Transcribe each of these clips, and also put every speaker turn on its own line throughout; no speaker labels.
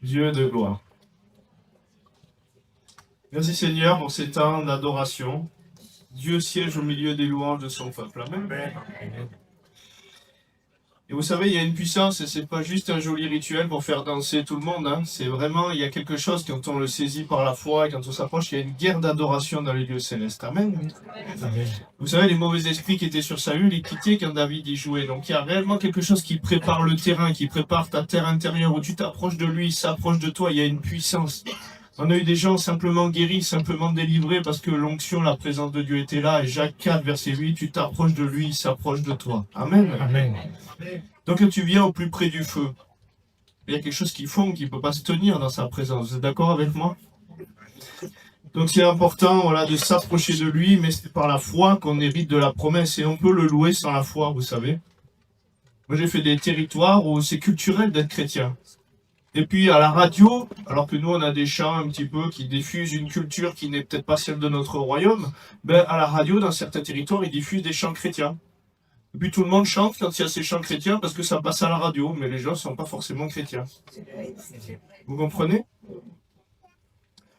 Dieu de gloire. Merci Seigneur pour ces temps d'adoration. Dieu siège au milieu des louanges de son peuple. Amen. Et vous savez, il y a une puissance et c'est pas juste un joli rituel pour faire danser tout le monde. C'est vraiment, il y a quelque chose quand on le saisit par la foi et quand on s'approche, il y a une guerre d'adoration dans les lieux célestes. Amen. Amen. Vous savez, les mauvais esprits qui étaient sur Saül, ils quittaient quand David y jouait. Donc il y a réellement quelque chose qui prépare le terrain, qui prépare ta terre intérieure où tu t'approches de lui, il s'approche de toi, il y a une puissance. On a eu des gens simplement guéris, simplement délivrés parce que l'onction, la présence de Dieu était là. Et Jacques 4, verset 8, tu t'approches de lui, il s'approche de toi. Amen. Amen. Donc quand tu viens au plus près du feu, il y a quelque chose qui fond, qui ne peut pas se tenir dans sa présence. Vous êtes d'accord avec moi? Donc c'est important voilà, de s'approcher de lui, mais c'est par la foi qu'on hérite de la promesse. Et on peut le louer sans la foi, vous savez. Moi j'ai fait des territoires où c'est culturel d'être chrétien. Et puis à la radio, alors que nous on a des chants un petit peu qui diffusent une culture qui n'est peut-être pas celle de notre royaume, ben à la radio, dans certains territoires, ils diffusent des chants chrétiens. Et puis tout le monde chante quand il y a ces chants chrétiens parce que ça passe à la radio, mais les gens ne sont pas forcément chrétiens. Vous comprenez?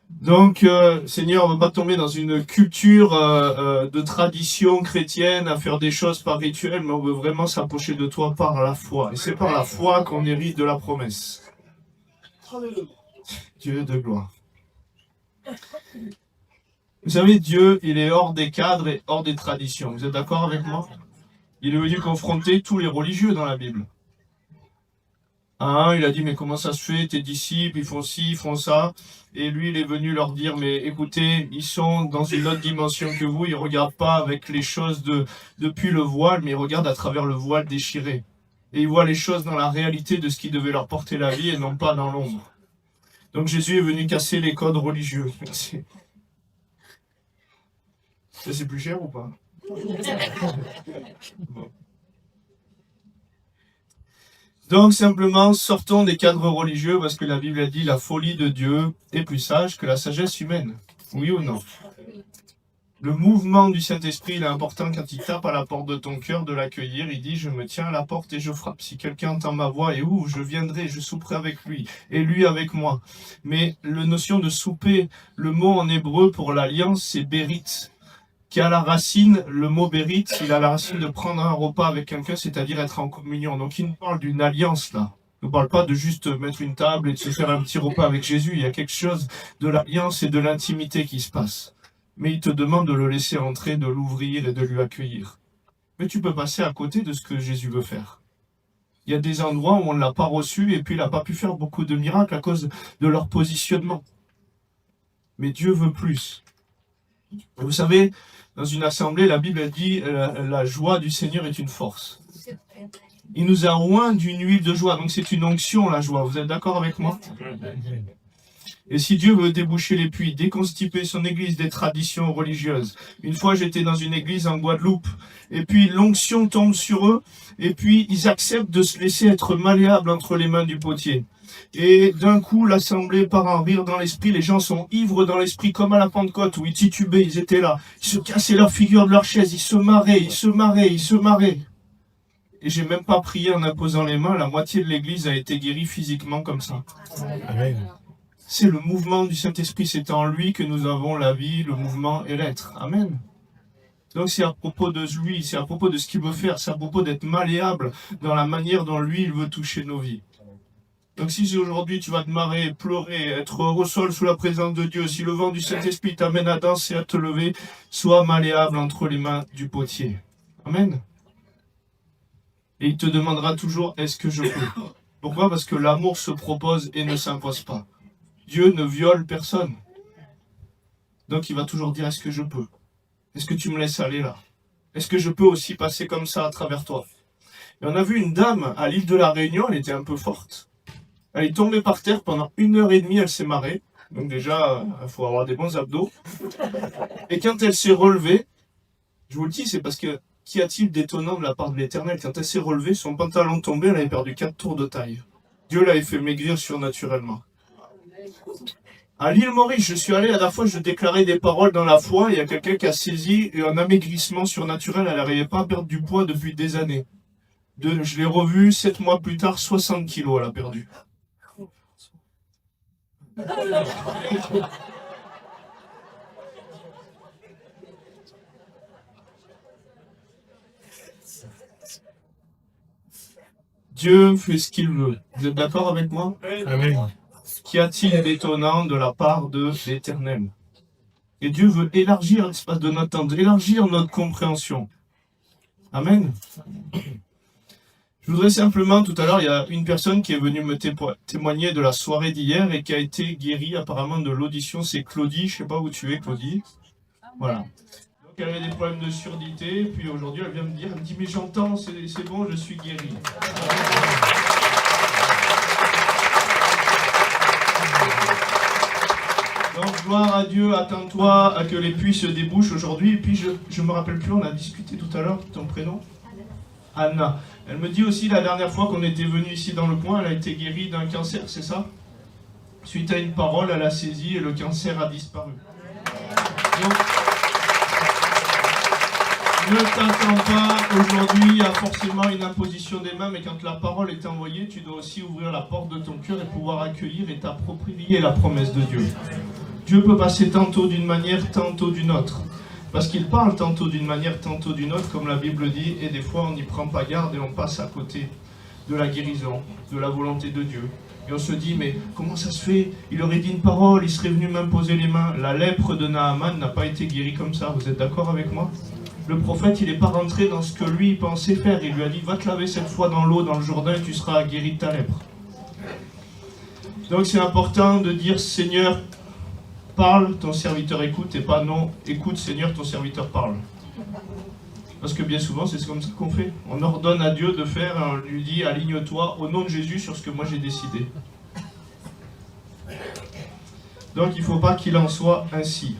Donc, Seigneur, on ne va pas tomber dans une culture de tradition chrétienne à faire des choses par rituel, mais on veut vraiment s'approcher de toi par la foi. Et c'est par la foi qu'on hérite de la promesse. Dieu de gloire. Vous savez, Dieu, il est hors des cadres et hors des traditions. Vous êtes d'accord avec moi? Il est venu confronter tous les religieux dans la Bible. Il a dit, mais comment ça se fait, tes disciples, ils font ci, ils font ça. Et lui, il est venu leur dire, mais écoutez, ils sont dans une autre dimension que vous, ils ne regardent pas avec les choses depuis le voile, mais ils regardent à travers le voile déchiré. Et ils voient les choses dans la réalité de ce qui devait leur porter la vie et non pas dans l'ombre. Donc Jésus est venu casser les codes religieux. Merci. Ça, c'est plus cher ou pas? Bon. Donc simplement, sortons des cadres religieux parce que la Bible a dit la folie de Dieu est plus sage que la sagesse humaine. Oui ou non? Le mouvement du Saint-Esprit, il est important quand il tape à la porte de ton cœur, de l'accueillir. Il dit, je me tiens à la porte et je frappe. Si quelqu'un entend ma voix et ouvre, je viendrai, je souperai avec lui et lui avec moi. Mais la notion de souper, le mot en hébreu pour l'alliance, c'est bérit, qui a la racine, le mot bérit, il a la racine de prendre un repas avec quelqu'un, c'est-à-dire être en communion. Donc il nous parle d'une alliance là. Il ne parle pas de juste mettre une table et de se faire un petit repas avec Jésus. Il y a quelque chose de l'alliance et de l'intimité qui se passe. Mais il te demande de le laisser entrer, de l'ouvrir et de lui accueillir. Mais tu peux passer à côté de ce que Jésus veut faire. Il y a des endroits où on ne l'a pas reçu et puis il n'a pas pu faire beaucoup de miracles à cause de leur positionnement. Mais Dieu veut plus. Vous savez, dans une assemblée, la Bible dit la joie du Seigneur est une force. Il nous a oint d'une huile de joie, donc c'est une onction la joie. Vous êtes d'accord avec moi? Et si Dieu veut déboucher les puits, déconstiper son église des traditions religieuses. Une fois, j'étais dans une église en Guadeloupe, et puis l'onction tombe sur eux, et puis ils acceptent de se laisser être malléables entre les mains du potier. Et d'un coup, l'assemblée part en rire dans l'esprit, les gens sont ivres dans l'esprit, comme à la Pentecôte, où ils titubaient, ils étaient là, ils se cassaient leur figure de leur chaise, ils se marraient, ils se marraient, ils se marraient. Et j'ai même pas prié en imposant les mains, la moitié de l'église a été guérie physiquement comme ça. Amen. C'est le mouvement du Saint-Esprit, c'est en lui que nous avons la vie, le mouvement et l'être. Amen. Donc c'est à propos de lui, c'est à propos de ce qu'il veut faire, c'est à propos d'être malléable dans la manière dont lui, il veut toucher nos vies. Donc si aujourd'hui tu vas te marrer, pleurer, être au sol sous la présence de Dieu, si le vent du Saint-Esprit t'amène à danser, à te lever, sois malléable entre les mains du potier. Amen. Et il te demandera toujours, est-ce que je peux? Pourquoi? Parce que l'amour se propose et ne s'impose pas. Dieu ne viole personne. Donc il va toujours dire, est-ce que je peux? Est-ce que tu me laisses aller là? Est-ce que je peux aussi passer comme ça à travers toi? Et on a vu une dame à l'île de la Réunion, elle était un peu forte. Elle est tombée par terre pendant 1h30, elle s'est marrée. Donc déjà, il faut avoir des bons abdos. Et quand elle s'est relevée, je vous le dis, c'est parce que qu'y a-t-il d'étonnant de la part de l'Éternel? Quand elle s'est relevée, son pantalon tombé, elle avait perdu 4 tours de taille. Dieu l'avait fait maigrir surnaturellement. À l'île Maurice, je suis allé la dernière fois, je déclarais des paroles dans la foi, et il y a quelqu'un qui a saisi un amaigrissement surnaturel, elle n'arrivait pas à perdre du poids depuis des années. Je l'ai revue 7 mois plus tard, 60 kilos elle a perdu. Dieu fait ce qu'il veut. Vous êtes d'accord avec moi?
Amen.
Qu'y a-t-il d'étonnant de la part de l'Éternel? Et Dieu veut élargir l'espace de notre temps, élargir notre compréhension. Amen. Je voudrais simplement, tout à l'heure, il y a une personne qui est venue me témoigner de la soirée d'hier et qui a été guérie apparemment de l'audition. C'est Claudie, je ne sais pas où tu es, Claudie. Voilà. Donc elle avait des problèmes de surdité, puis aujourd'hui elle vient me dire, elle me dit, mais j'entends, c'est bon, je suis guérie. Donc gloire à Dieu, attends-toi à que les puits se débouchent aujourd'hui. Et puis je me rappelle plus, on a discuté tout à l'heure, ton prénom? Anna. Elle me dit aussi la dernière fois qu'on était venu ici dans le coin, elle a été guérie d'un cancer, c'est ça? Suite à une parole, elle a saisi et le cancer a disparu. Donc, ne t'attends pas aujourd'hui à forcément une imposition des mains, mais quand la parole est envoyée, tu dois aussi ouvrir la porte de ton cœur et pouvoir accueillir et t'approprier la promesse de Dieu. Dieu peut passer tantôt d'une manière, tantôt d'une autre. Parce qu'il parle tantôt d'une manière, tantôt d'une autre, comme la Bible dit, et des fois on n'y prend pas garde et on passe à côté de la guérison, de la volonté de Dieu. Et on se dit, mais comment ça se fait? Il aurait dit une parole, il serait venu m'imposer les mains. La lèpre de Naaman n'a pas été guérie comme ça, vous êtes d'accord avec moi? Le prophète, il n'est pas rentré dans ce que lui pensait faire. Il lui a dit, va te laver cette fois dans l'eau, dans le Jourdain, et tu seras guéri de ta lèpre. Donc c'est important de dire, Seigneur, parle, ton serviteur écoute, et pas non, écoute Seigneur, ton serviteur parle. Parce que bien souvent, c'est comme ça qu'on fait. On ordonne à Dieu de faire, on lui dit, aligne-toi au nom de Jésus sur ce que moi j'ai décidé. Donc il ne faut pas qu'il en soit ainsi.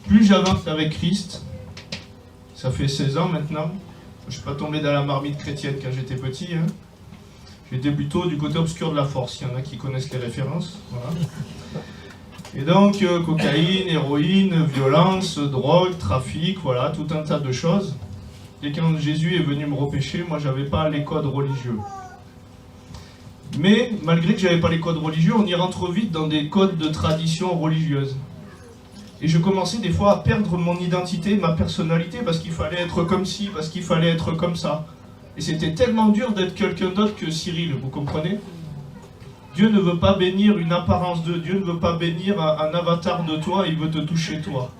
Plus j'avance avec Christ, ça fait 16 ans maintenant, je ne suis pas tombé dans la marmite chrétienne quand j'étais petit, hein. J'étais plutôt du côté obscur de la force, il y en a qui connaissent les références. Voilà. Et donc, cocaïne, héroïne, violence, drogue, trafic, voilà, tout un tas de choses. Et quand Jésus est venu me repêcher, moi, je n'avais pas les codes religieux. Mais, malgré que je n'avais pas les codes religieux, on y rentre vite dans des codes de tradition religieuse. Et je commençais des fois à perdre mon identité, ma personnalité, parce qu'il fallait être comme ci, parce qu'il fallait être comme ça. Et c'était tellement dur d'être quelqu'un d'autre que Cyril, vous comprenez? Dieu ne veut pas bénir une apparence de Dieu, ne veut pas bénir un avatar de toi, il veut te toucher toi.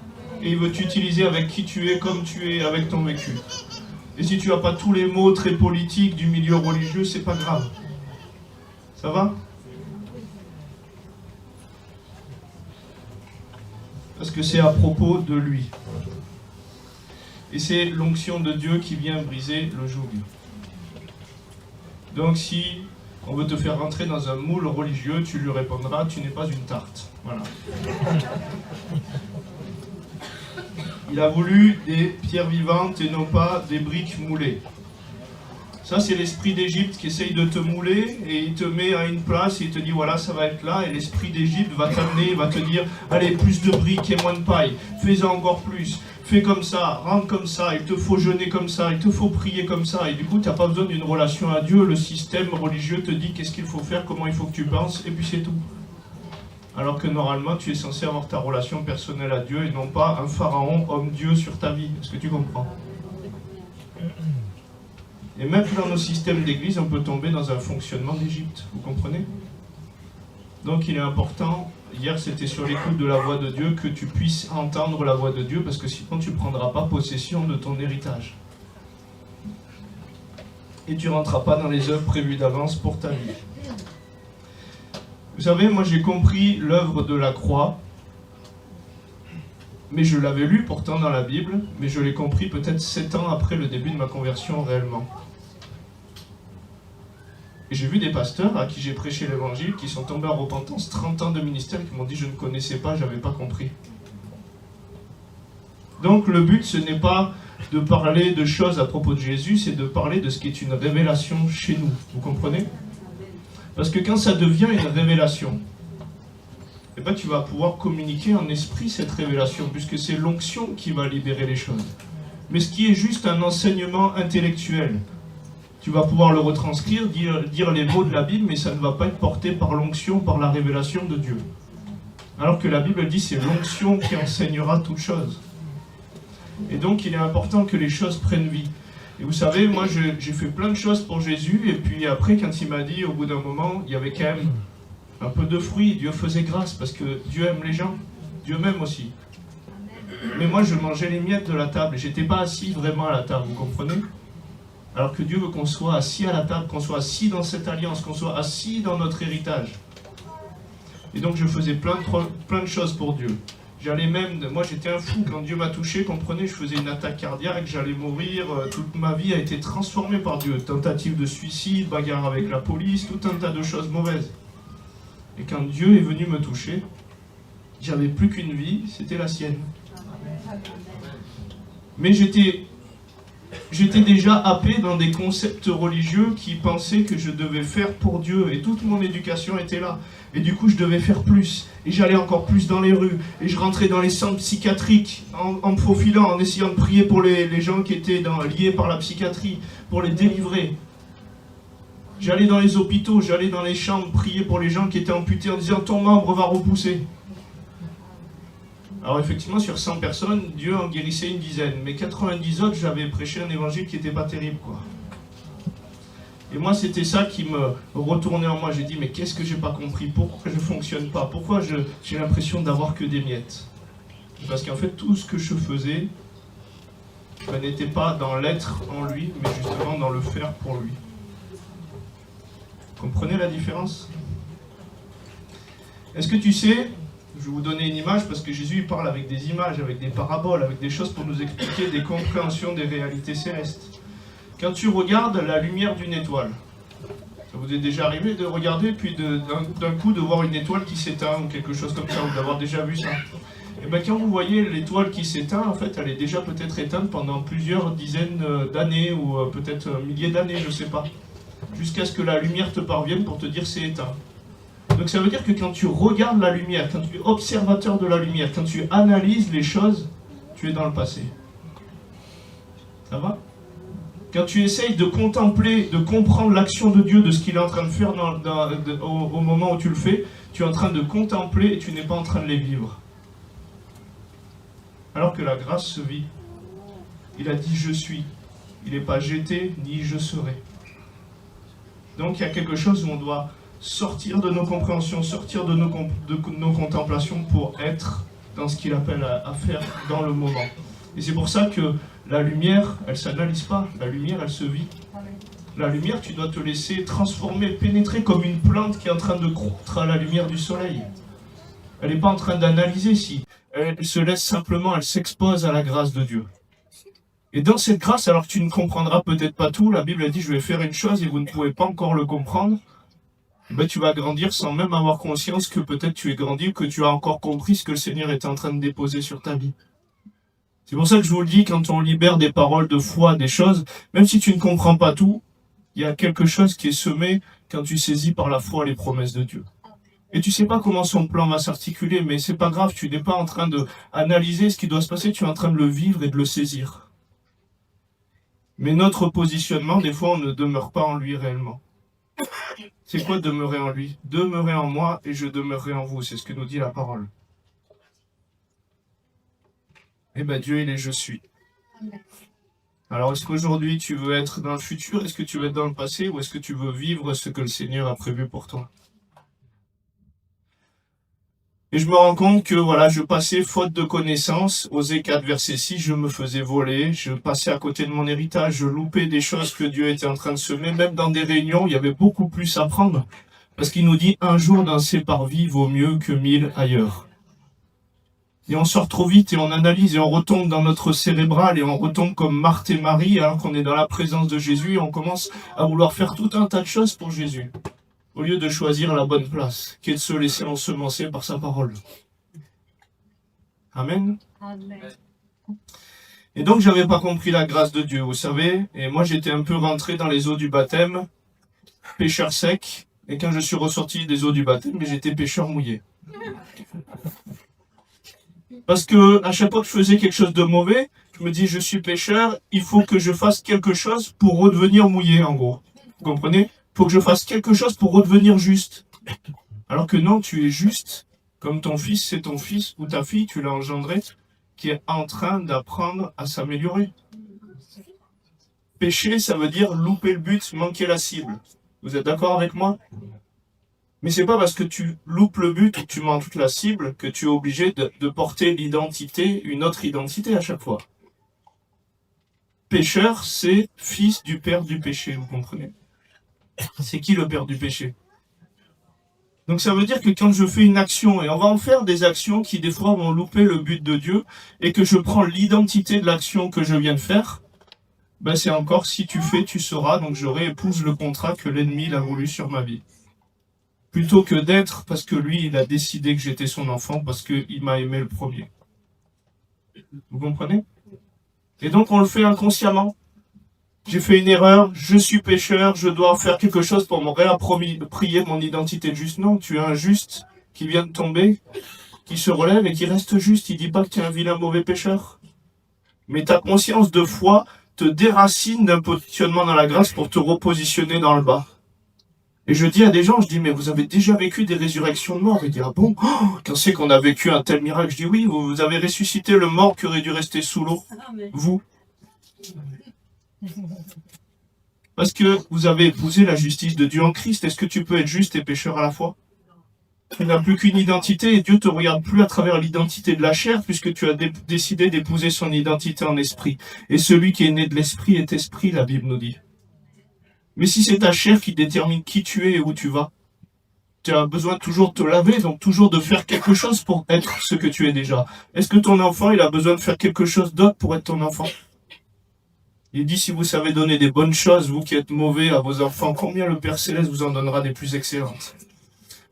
Et il veut t'utiliser avec qui tu es, comme tu es, avec ton vécu. Et si tu n'as pas tous les mots très politiques du milieu religieux, c'est pas grave. Ça va? Parce que c'est à propos de lui. Et c'est l'onction de Dieu qui vient briser le joug. Donc si on veut te faire rentrer dans un moule religieux, tu lui répondras, tu n'es pas une tarte. Voilà. Il a voulu des pierres vivantes et non pas des briques moulées. Ça, c'est l'esprit d'Égypte qui essaye de te mouler et il te met à une place et il te dit voilà, ça va être là. Et l'esprit d'Égypte va t'amener, va te dire allez, plus de briques et moins de paille. Fais-en encore plus. Fais comme ça, rentre comme ça. Il te faut jeûner comme ça. Il te faut prier comme ça. Et du coup, tu n'as pas besoin d'une relation à Dieu. Le système religieux te dit qu'est-ce qu'il faut faire, comment il faut que tu penses, et puis c'est tout. Alors que normalement, tu es censé avoir ta relation personnelle à Dieu et non pas un pharaon, homme-dieu sur ta vie. Est-ce que tu comprends ? Et même dans nos systèmes d'église, on peut tomber dans un fonctionnement d'Égypte, vous comprenez? Donc il est important, hier c'était sur l'écoute de la voix de Dieu, que tu puisses entendre la voix de Dieu, parce que sinon tu ne prendras pas possession de ton héritage. Et tu ne rentreras pas dans les œuvres prévues d'avance pour ta vie. Vous savez, moi j'ai compris l'œuvre de la croix, mais je l'avais lu pourtant dans la Bible, mais je l'ai compris peut-être 7 ans après le début de ma conversion réellement. Et j'ai vu des pasteurs à qui j'ai prêché l'évangile qui sont tombés en repentance, 30 ans de ministère, qui m'ont dit je ne connaissais pas, je n'avais pas compris. Donc le but ce n'est pas de parler de choses à propos de Jésus, c'est de parler de ce qui est une révélation chez nous, vous comprenez? Parce que quand ça devient une révélation, eh ben, tu vas pouvoir communiquer en esprit cette révélation, puisque c'est l'onction qui va libérer les choses. Mais ce qui est juste un enseignement intellectuel, Tu vas pouvoir le retranscrire, dire les mots de la Bible, mais ça ne va pas être porté par l'onction, par la révélation de Dieu. Alors que la Bible dit c'est l'onction qui enseignera toutes choses. Et donc il est important que les choses prennent vie. Et vous savez, moi j'ai fait plein de choses pour Jésus, et puis après quand il m'a dit, au bout d'un moment, il y avait quand même un peu de fruit, Dieu faisait grâce, parce que Dieu aime les gens, Dieu m'aime aussi. Mais moi je mangeais les miettes de la table, et j'étais pas assis vraiment à la table, vous comprenez? Alors que Dieu veut qu'on soit assis à la table, qu'on soit assis dans cette alliance, qu'on soit assis dans notre héritage. Et donc je faisais plein de choses pour Dieu. Moi j'étais un fou, quand Dieu m'a touché, comprenez, je faisais une attaque cardiaque, j'allais mourir, toute ma vie a été transformée par Dieu. Tentative de suicide, bagarre avec la police, tout un tas de choses mauvaises. Et quand Dieu est venu me toucher, j'avais plus qu'une vie, c'était la sienne. Mais j'étais déjà happé dans des concepts religieux qui pensaient que je devais faire pour Dieu. Et toute mon éducation était là. Et du coup, je devais faire plus. Et j'allais encore plus dans les rues. Et je rentrais dans les centres psychiatriques en me faufilant, en essayant de prier pour les gens qui étaient liés par la psychiatrie, pour les délivrer. J'allais dans les hôpitaux, j'allais dans les chambres prier pour les gens qui étaient amputés en disant « ton membre va repousser ». Alors effectivement, sur 100 personnes, Dieu en guérissait une dizaine. Mais 90 autres, j'avais prêché un évangile qui n'était pas terrible, quoi. Et moi, c'était ça qui me retournait en moi. J'ai dit, mais qu'est-ce que j'ai pas compris? Pourquoi je ne fonctionne pas? Pourquoi j'ai l'impression d'avoir que des miettes? Parce qu'en fait, tout ce que je faisais n'était pas dans l'être en lui, mais justement dans le faire pour lui. Comprenez la différence? Est-ce que tu sais... Je vais vous donner une image parce que Jésus il parle avec des images, avec des paraboles, avec des choses pour nous expliquer des compréhensions des réalités célestes. Quand tu regardes la lumière d'une étoile, ça vous est déjà arrivé de regarder puis d'un coup de voir une étoile qui s'éteint ou quelque chose comme ça, ou d'avoir déjà vu ça? Et bien quand vous voyez l'étoile qui s'éteint, en fait elle est déjà peut-être éteinte pendant plusieurs dizaines d'années ou peut-être milliers d'années, je ne sais pas. Jusqu'à ce que la lumière te parvienne pour te dire c'est éteint. Donc ça veut dire que quand tu regardes la lumière, quand tu es observateur de la lumière, quand tu analyses les choses, tu es dans le passé. Ça va? Quand tu essayes de contempler, de comprendre l'action de Dieu, de ce qu'il est en train de faire au moment où tu le fais, tu es en train de contempler et tu n'es pas en train de les vivre. Alors que la grâce se vit. Il a dit « je suis ». Il n'est pas « j'étais » ni « je serai ». Donc il y a quelque chose où on doit sortir de nos compréhensions, sortir de nos contemplations pour être dans ce qu'il appelle à faire dans le moment. Et c'est pour ça que la lumière, elle ne s'analyse pas, la lumière, elle se vit. La lumière, tu dois te laisser transformer, pénétrer comme une plante qui est en train de croître à la lumière du soleil. Elle n'est pas en train d'analyser si. Elle se laisse simplement, elle s'expose à la grâce de Dieu. Et dans cette grâce, alors que tu ne comprendras peut-être pas tout, la Bible dit, je vais faire une chose et vous ne pouvez pas encore le comprendre, ben, tu vas grandir sans même avoir conscience que peut-être tu es grandi ou que tu as encore compris ce que le Seigneur est en train de déposer sur ta vie. C'est pour ça que je vous le dis, quand on libère des paroles de foi, des choses, même si tu ne comprends pas tout, il y a quelque chose qui est semé quand tu saisis par la foi les promesses de Dieu. Et tu sais pas comment son plan va s'articuler, mais c'est pas grave, tu n'es pas en train d'analyser ce qui doit se passer, tu es en train de le vivre et de le saisir. Mais notre positionnement, des fois, on ne demeure pas en lui réellement. C'est quoi demeurer en lui? Demeurez en moi et je demeurerai en vous. C'est ce que nous dit la parole. Eh bien, Dieu, il est je suis. Alors, est-ce qu'aujourd'hui, tu veux être dans le futur? Est-ce que tu veux être dans le passé? Ou est-ce que tu veux vivre ce que le Seigneur a prévu pour toi? Et je me rends compte que, voilà, je passais faute de connaissances. Osée 4, verset 6, je me faisais voler. Je passais à côté de mon héritage. Je loupais des choses que Dieu était en train de semer. Même dans des réunions, il y avait beaucoup plus à prendre. Parce qu'il nous dit, un jour dans ses parvis vaut mieux que 1000 ailleurs. Et on sort trop vite et on analyse et on retombe dans notre cérébral et on retombe comme Marthe et Marie alors qu'on est dans la présence de Jésus et on commence à vouloir faire tout un tas de choses pour Jésus. Au lieu de choisir la bonne place, qui est de se laisser ensemencer par sa parole. Amen. Amen. Et donc, j'avais pas compris la grâce de Dieu, vous savez. Et moi, j'étais un peu rentré dans les eaux du baptême, pécheur sec. Et quand je suis ressorti des eaux du baptême, j'étais pécheur mouillé. Parce que à chaque fois que je faisais quelque chose de mauvais, Je me dis, je suis pécheur, il faut que je fasse quelque chose pour redevenir mouillé, en gros. Vous comprenez? Il faut que je fasse quelque chose pour redevenir juste. Alors que non, tu es juste, comme ton fils, c'est ton fils, ou ta fille, tu l'as engendré, qui est en train d'apprendre à s'améliorer. Pécher, ça veut dire louper le but, manquer la cible. Vous êtes d'accord avec moi? Mais c'est pas parce que tu loupes le but ou que tu manques la cible que tu es obligé de porter l'identité, une autre identité à chaque fois. Pécheur, c'est fils du père du péché, vous comprenez? C'est qui le père du péché? Donc ça veut dire que quand je fais une action, et on va en faire des actions qui des fois vont louper le but de Dieu, et que je prends l'identité de l'action que je viens de faire, ben c'est encore si tu fais, tu sauras, donc je réépouse le contrat que l'ennemi a voulu sur ma vie. Plutôt que d'être parce que lui, il a décidé que j'étais son enfant, parce qu'il m'a aimé le premier. Vous comprenez? Et donc on le fait inconsciemment. J'ai fait une erreur, je suis pécheur, je dois faire quelque chose pour me réapproprier mon identité de juste. Non, tu es un juste qui vient de tomber, qui se relève et qui reste juste. Il dit pas que tu es un vilain mauvais pécheur. Mais ta conscience de foi te déracine d'un positionnement dans la grâce pour te repositionner dans le bas. Et je dis à des gens, je dis, mais vous avez déjà vécu des résurrections de morts? Ils disent, ah bon? Quand c'est qu'on a vécu un tel miracle? Je dis, oui, vous avez ressuscité le mort qui aurait dû rester sous l'eau. Vous. Parce que vous avez épousé la justice de Dieu en Christ. Est-ce que tu peux être juste et pécheur à la fois? Tu n'as plus qu'une identité et Dieu te regarde plus à travers l'identité de la chair puisque tu as décidé d'épouser son identité en esprit. Et celui qui est né de l'esprit est esprit, la Bible nous dit. Mais si c'est ta chair qui détermine qui tu es et où tu vas, tu as besoin toujours de te laver, donc toujours de faire quelque chose pour être ce que tu es déjà. Est-ce que ton enfant, il a besoin de faire quelque chose d'autre pour être ton enfant? Il dit, si vous savez donner des bonnes choses, vous qui êtes mauvais à vos enfants, combien le Père Céleste vous en donnera des plus excellentes?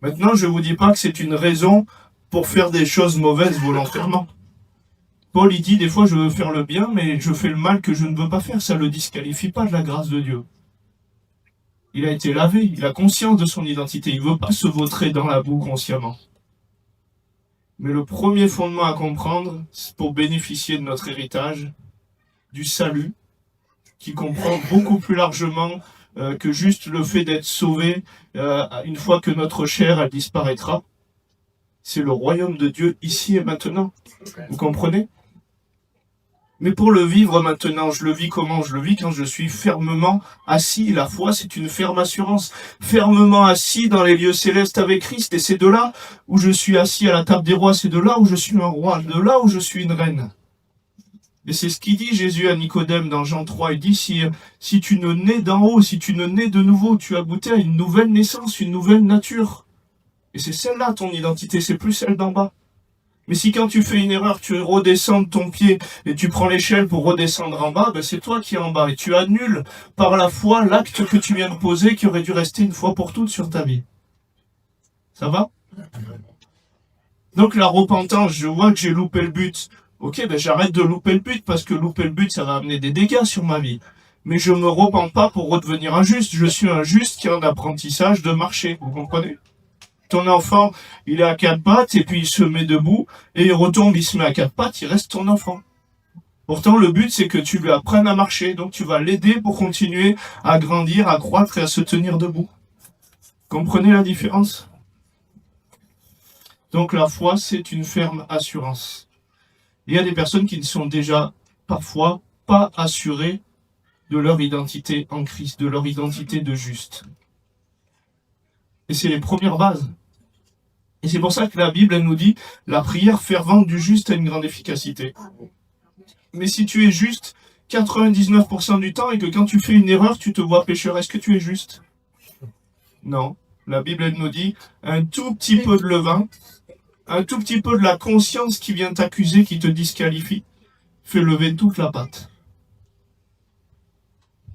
Maintenant, je ne vous dis pas que c'est une raison pour faire des choses mauvaises volontairement. Paul, il dit, des fois, je veux faire le bien, mais je fais le mal que je ne veux pas faire. Ça ne le disqualifie pas de la grâce de Dieu. Il a été lavé, il a conscience de son identité. Il ne veut pas se vautrer dans la boue consciemment. Mais le premier fondement à comprendre, c'est pour bénéficier de notre héritage, du salut, qui comprend beaucoup plus largement que juste le fait d'être sauvé une fois que notre chair elle disparaîtra. C'est le royaume de Dieu ici et maintenant. Vous comprenez? Mais pour le vivre maintenant, je le vis comment? Je le vis quand je suis fermement assis. La foi, c'est une ferme assurance. Fermement assis dans les lieux célestes avec Christ. Et c'est de là où je suis assis à la table des rois. C'est de là où je suis un roi. De là où je suis une reine. Et c'est ce qu'il dit Jésus à Nicodème dans Jean 3. Il dit, si tu ne nais d'en haut, si tu ne nais de nouveau, tu as goûté à une nouvelle naissance, une nouvelle nature. Et c'est celle-là ton identité, c'est plus celle d'en bas. Mais si quand tu fais une erreur, tu redescends de ton pied et tu prends l'échelle pour redescendre en bas, ben c'est toi qui es en bas. Et tu annules par la foi l'acte que tu viens de poser qui aurait dû rester une fois pour toutes sur ta vie. Ça va? Donc la repentance, je vois que j'ai loupé le but. Ok, ben j'arrête de louper le but parce que louper le but, ça va amener des dégâts sur ma vie. Mais je me repens pas pour redevenir injuste. Je suis un juste qui est en apprentissage de marcher. Vous comprenez? Ton enfant, il est à quatre pattes et puis il se met debout et il retombe, il se met à quatre pattes, il reste ton enfant. Pourtant, le but, c'est que tu lui apprennes à marcher. Donc, tu vas l'aider pour continuer à grandir, à croître et à se tenir debout. Comprenez la différence? Donc, la foi, c'est une ferme assurance. Il y a des personnes qui ne sont déjà parfois pas assurées de leur identité en Christ, de leur identité de juste. Et c'est les premières bases. Et c'est pour ça que la Bible, elle nous dit, la prière fervente du juste a une grande efficacité. Mais si tu es juste 99% du temps et que quand tu fais une erreur, tu te vois pécheur, est-ce que tu es juste? Non. La Bible, elle nous dit, un tout petit peu de levain, un tout petit peu de la conscience qui vient t'accuser, qui te disqualifie, fait lever toute la pâte.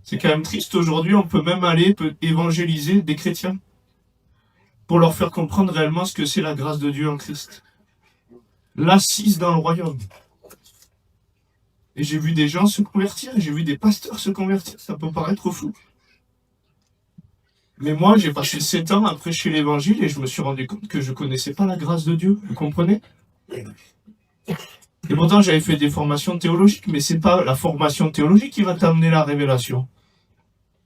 C'est quand même triste aujourd'hui, on peut même aller évangéliser des chrétiens pour leur faire comprendre réellement ce que c'est la grâce de Dieu en Christ. L'assise dans le royaume. Et j'ai vu des gens se convertir, et j'ai vu des pasteurs se convertir, ça peut paraître fou. Mais moi, j'ai passé 7 ans à prêcher l'évangile et je me suis rendu compte que je ne connaissais pas la grâce de Dieu, vous comprenez? Et pourtant, j'avais fait des formations théologiques, mais c'est pas la formation théologique qui va t'amener la révélation.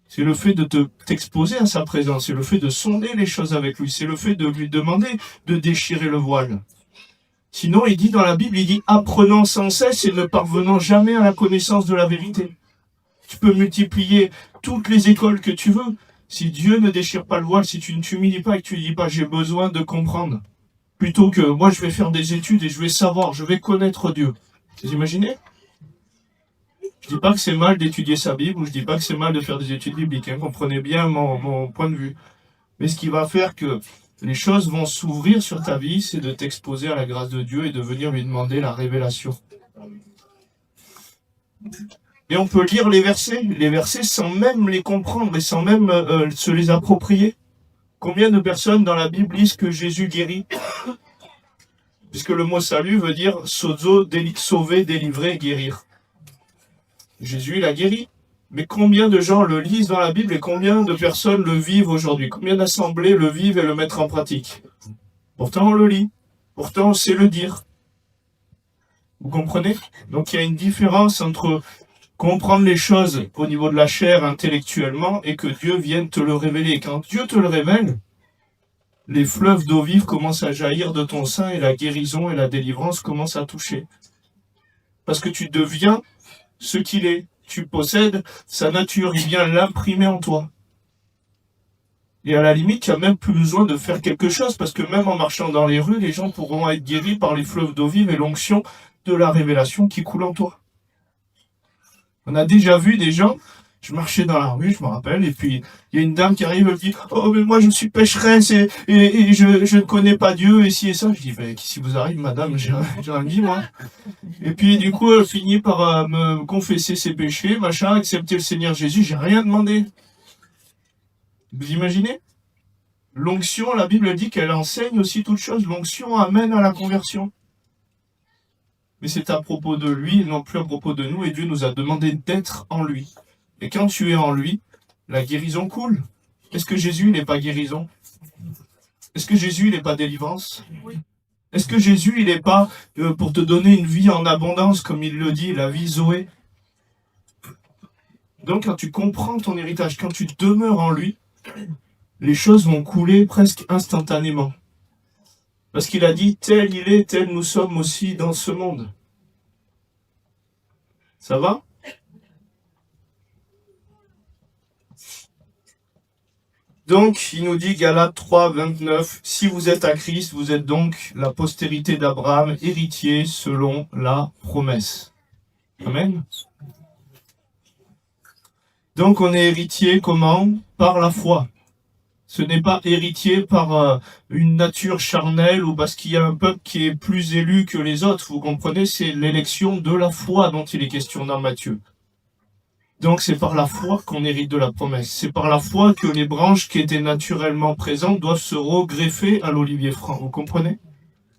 C'est le fait de t'exposer à sa présence, c'est le fait de sonder les choses avec lui, c'est le fait de lui demander de déchirer le voile. Sinon, il dit dans la Bible, il dit « apprenant sans cesse et ne parvenant jamais à la connaissance de la vérité ». Tu peux multiplier toutes les écoles que tu veux. Si Dieu ne déchire pas le voile, si tu ne t'humilies pas et que tu ne dis pas « j'ai besoin de comprendre », plutôt que « moi je vais faire des études et je vais savoir, je vais connaître Dieu ». Vous imaginez ? Je dis pas que c'est mal d'étudier sa Bible, ou je dis pas que c'est mal de faire des études bibliques, hein, comprenez bien mon point de vue. Mais ce qui va faire que les choses vont s'ouvrir sur ta vie, c'est de t'exposer à la grâce de Dieu et de venir lui demander la révélation. Et on peut lire les versets sans même les comprendre et sans même se les approprier. Combien de personnes dans la Bible lisent que Jésus guérit? Puisque le mot salut veut dire sozo, sauver, délivrer, guérir. Jésus, il a guéri. Mais combien de gens le lisent dans la Bible et combien de personnes le vivent aujourd'hui? Combien d'assemblées le vivent et le mettent en pratique? Pourtant, on le lit. Pourtant, on sait le dire. Vous comprenez? Donc, il y a une différence entre comprendre les choses au niveau de la chair intellectuellement et que Dieu vienne te le révéler. Quand Dieu te le révèle, les fleuves d'eau vive commencent à jaillir de ton sein et la guérison et la délivrance commencent à toucher. Parce que tu deviens ce qu'il est. Tu possèdes sa nature, il vient l'imprimer en toi. Et à la limite, tu n'as même plus besoin de faire quelque chose, parce que même en marchant dans les rues, les gens pourront être guéris par les fleuves d'eau vive et l'onction de la révélation qui coule en toi. On a déjà vu des gens, je marchais dans la rue, je me rappelle, et puis il y a une dame qui arrive et me dit « Oh, mais moi je suis pécheresse et je ne connais pas Dieu, et ci et ça. » Je dis « Mais qu'est-ce qui vous arrive, madame? J'ai rien dit, moi. » Et puis du coup, elle finit par me confesser ses péchés, machin, accepter le Seigneur Jésus, j'ai rien demandé. Vous imaginez? L'onction, la Bible dit qu'elle enseigne aussi toutes choses. L'onction amène à la conversion. Mais c'est à propos de lui et non plus à propos de nous. Et Dieu nous a demandé d'être en lui. Et quand tu es en lui, la guérison coule. Est-ce que Jésus n'est pas guérison? Est-ce que Jésus n'est pas délivrance? Est-ce que Jésus il n'est pas pour te donner une vie en abondance, comme il le dit, la vie Zoé? Donc quand tu comprends ton héritage, quand tu demeures en lui, les choses vont couler presque instantanément. Parce qu'il a dit, tel il est, tel nous sommes aussi dans ce monde. Ça va? Donc, il nous dit, Galates 3, 29, « Si vous êtes à Christ, vous êtes donc la postérité d'Abraham, héritier selon la promesse. » Amen. Donc, on est héritier comment? Par la foi. Ce n'est pas héritier par une nature charnelle ou parce qu'il y a un peuple qui est plus élu que les autres. Vous comprenez, c'est l'élection de la foi dont il est question dans Matthieu. Donc c'est par la foi qu'on hérite de la promesse. C'est par la foi que les branches qui étaient naturellement présentes doivent se regreffer à l'olivier franc. Vous comprenez?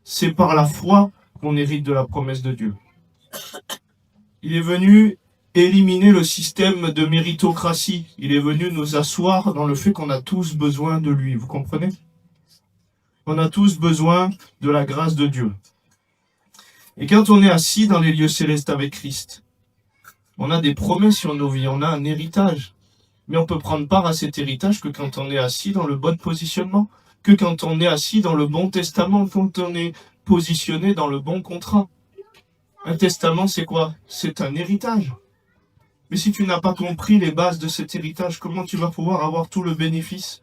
C'est par la foi qu'on hérite de la promesse de Dieu. Il est venu éliminer le système de méritocratie. Il est venu nous asseoir dans le fait qu'on a tous besoin de lui. Vous comprenez? On a tous besoin de la grâce de Dieu. Et quand on est assis dans les lieux célestes avec Christ, on a des promesses sur nos vies, on a un héritage. Mais on peut prendre part à cet héritage que quand on est assis dans le bon positionnement, que quand on est assis dans le bon testament, quand on est positionné dans le bon contrat. Un testament, c'est quoi? C'est un héritage. Mais si tu n'as pas compris les bases de cet héritage, comment tu vas pouvoir avoir tout le bénéfice?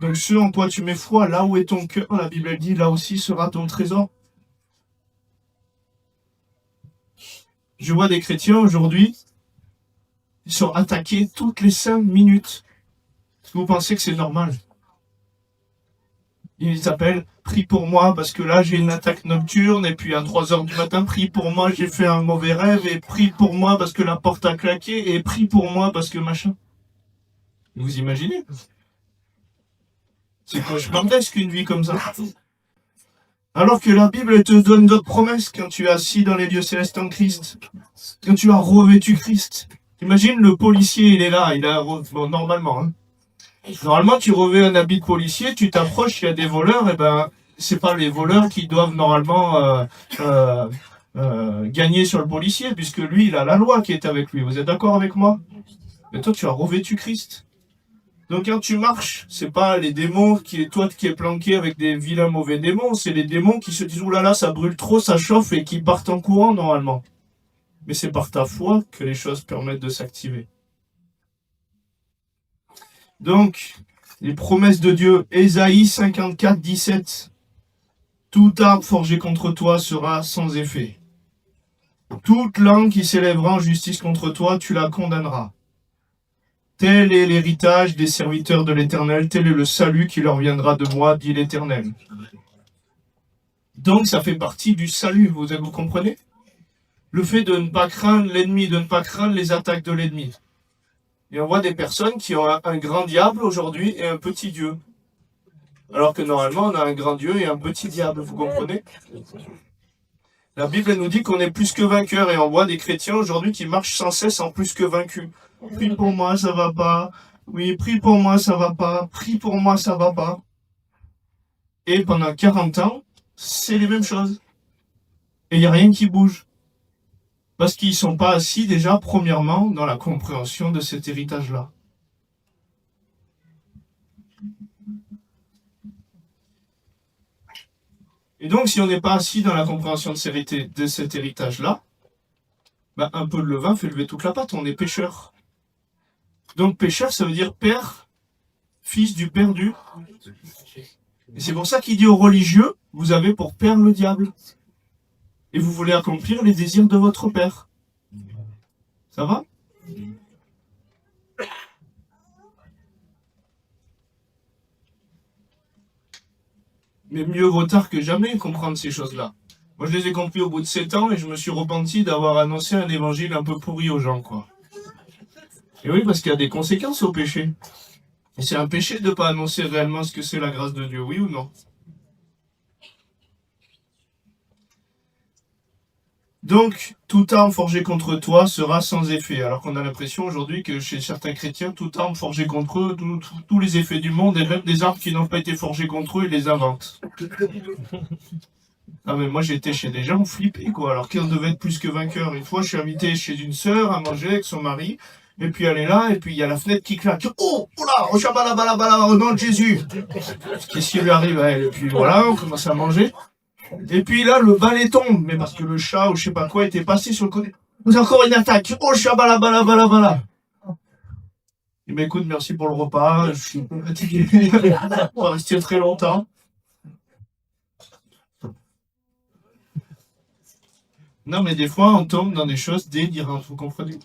Donc ce en quoi tu mets foi, là où est ton cœur, la Bible dit, là aussi sera ton trésor. Je vois des chrétiens aujourd'hui, ils sont attaqués toutes les 5 minutes. Est-ce que vous pensez que c'est normal? Ils appellent, prie pour moi parce que là j'ai une attaque nocturne et puis à 3 heures du matin, prie pour moi, j'ai fait un mauvais rêve et prie pour moi parce que la porte a claqué et prie pour moi parce que machin. Vous imaginez? C'est cauchemardesque une vie comme ça. Alors que la Bible te donne d'autres promesses quand tu es assis dans les lieux célestes en Christ, quand tu as revêtu Christ. Imagine le policier, il est là, bon, normalement. Hein. Normalement, tu revêts un habit de policier, tu t'approches, il y a des voleurs, et ben, c'est pas les voleurs qui doivent normalement gagner sur le policier, puisque lui, il a la loi qui est avec lui. Vous êtes d'accord avec moi? Mais toi, tu as revêtu Christ. Donc quand tu marches, c'est pas les démons toi qui es planqué avec des vilains mauvais démons, c'est les démons qui se disent oulala, là là, ça brûle trop, ça chauffe et qui partent en courant normalement. Mais c'est par ta foi que les choses permettent de s'activer. Donc, les promesses de Dieu, Ésaïe 54, 17. Toute arme forgée contre toi sera sans effet. Toute langue qui s'élèvera en justice contre toi, tu la condamneras. Tel est l'héritage des serviteurs de l'Éternel, tel est le salut qui leur viendra de moi, dit l'Éternel. Donc ça fait partie du salut, vous comprenez? Le fait de ne pas craindre l'ennemi, de ne pas craindre les attaques de l'ennemi. Et on voit des personnes qui ont un grand diable aujourd'hui et un petit Dieu. Alors que normalement on a un grand Dieu et un petit diable, vous comprenez? La Bible nous dit qu'on est plus que vainqueurs et on voit des chrétiens aujourd'hui qui marchent sans cesse en plus que vaincus. Prie pour moi, ça va pas. Oui, prie pour moi, ça va pas. Prie pour moi, ça va pas. Et pendant 40 ans, c'est les mêmes choses. Et il n'y a rien qui bouge. Parce qu'ils ne sont pas assis déjà, premièrement, dans la compréhension de cet héritage-là. Et donc, si on n'est pas assis dans la compréhension de cet héritage-là, bah, un peu de levain fait lever toute la pâte, on est pécheur. Donc pécheur, ça veut dire père, fils du perdu. Et c'est pour ça qu'il dit aux religieux, vous avez pour père le diable. Et vous voulez accomplir les désirs de votre père. Ça va? Mais mieux vaut tard que jamais comprendre ces choses-là. Moi, je les ai compris au bout de 7 ans et je me suis repenti d'avoir annoncé un évangile un peu pourri aux gens, quoi. Et oui, parce qu'il y a des conséquences au péché. Et c'est un péché de ne pas annoncer réellement ce que c'est la grâce de Dieu, oui ou non? Donc, toute arme forgée contre toi sera sans effet. Alors qu'on a l'impression aujourd'hui que chez certains chrétiens, toute arme forgée contre eux, tous les effets du monde, et même des armes qui n'ont pas été forgées contre eux, ils les inventent. Ah mais moi j'étais chez des gens flippés quoi, alors qu'on devait être plus que vainqueur. Une fois je suis invité chez une sœur à manger avec son mari, et puis elle est là, et puis il y a la fenêtre qui claque. Oh, oula, oh shabalabala, au nom de Jésus. Qu'est-ce qui lui arrive à elle? Et puis voilà, on commence à manger. Et puis là, le balai tombe, mais parce que le chat ou je sais pas quoi était passé sur le côté. Vous encore une attaque. Oh shabalabala. Il m'écoute, merci pour le repas, je suis fatigué. On va rester très longtemps. Non, mais des fois, on tombe dans des choses délirantes, vous comprenez?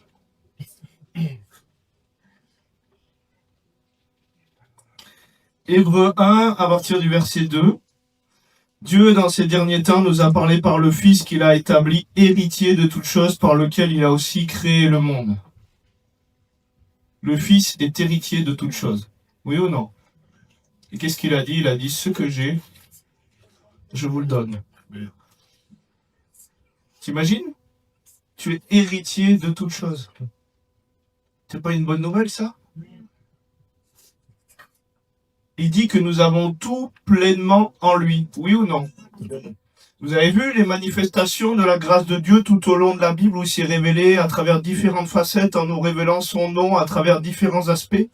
Hébreux 1, à partir du verset 2. Dieu, dans ces derniers temps, nous a parlé par le Fils qu'il a établi héritier de toutes choses, par lequel il a aussi créé le monde. Le Fils est héritier de toutes choses. Oui ou non? Et qu'est-ce qu'il a dit? Il a dit, ce que j'ai, je vous le donne. T'imagines? Tu es héritier de toutes choses. C'est pas une bonne nouvelle, ça? Il dit que nous avons tout pleinement en lui. Oui ou non? Vous avez vu les manifestations de la grâce de Dieu tout au long de la Bible où il s'est révélé à travers différentes facettes en nous révélant son nom à travers différents aspects?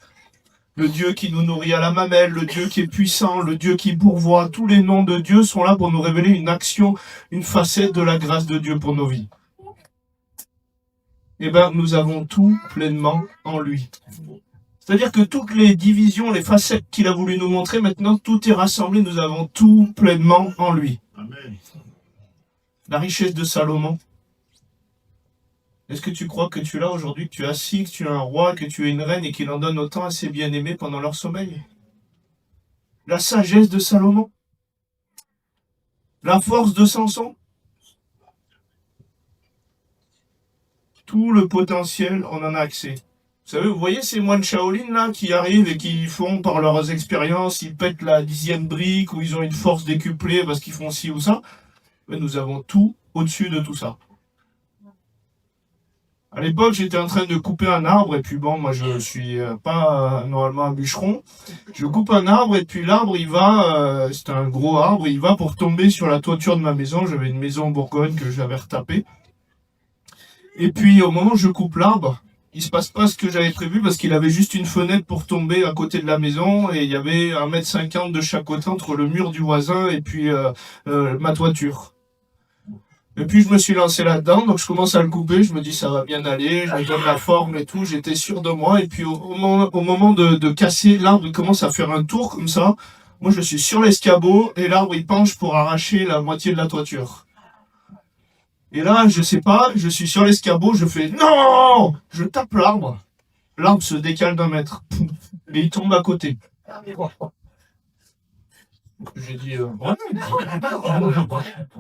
Le Dieu qui nous nourrit à la mamelle, le Dieu qui est puissant, le Dieu qui pourvoit. Tous les noms de Dieu sont là pour nous révéler une action, une facette de la grâce de Dieu pour nos vies. Eh bien, nous avons tout pleinement en lui. C'est-à-dire que toutes les divisions, les facettes qu'il a voulu nous montrer, maintenant, tout est rassemblé, nous avons tout pleinement en lui. Amen. La richesse de Salomon. Est-ce que tu crois que tu l'as aujourd'hui, que tu es assis, que tu es un roi, que tu es une reine et qu'il en donne autant à ses bien-aimés pendant leur sommeil? La sagesse de Salomon. La force de Samson. Tout le potentiel, on en a accès. Vous savez, vous voyez ces moines Shaolin là qui arrivent et qui font par leurs expériences, ils pètent la 10e brique ou ils ont une force décuplée parce qu'ils font ci ou ça. Mais nous avons tout au-dessus de tout ça. À l'époque, j'étais en train de couper un arbre, et puis bon, moi je suis pas normalement un bûcheron. Je coupe un arbre, et puis l'arbre, c'est un gros arbre, il va pour tomber sur la toiture de ma maison. J'avais une maison en Bourgogne que j'avais retapée. Et puis au moment où je coupe l'arbre, il se passe pas ce que j'avais prévu parce qu'il avait juste une fenêtre pour tomber à côté de la maison et il y avait 1,50 m de chaque côté entre le mur du voisin et puis ma toiture. Et puis je me suis lancé là-dedans, donc je commence à le couper, je me dis ça va bien aller, je donne la forme et tout, j'étais sûr de moi. Et puis au moment de casser, l'arbre il commence à faire un tour comme ça. Moi je suis sur l'escabeau et l'arbre il penche pour arracher la moitié de la toiture. Et là, je sais pas, je suis sur l'escabeau, je fais non! Je tape l'arbre. L'arbre se décale d'1 m. Et il tombe à côté. J'ai dit ouais.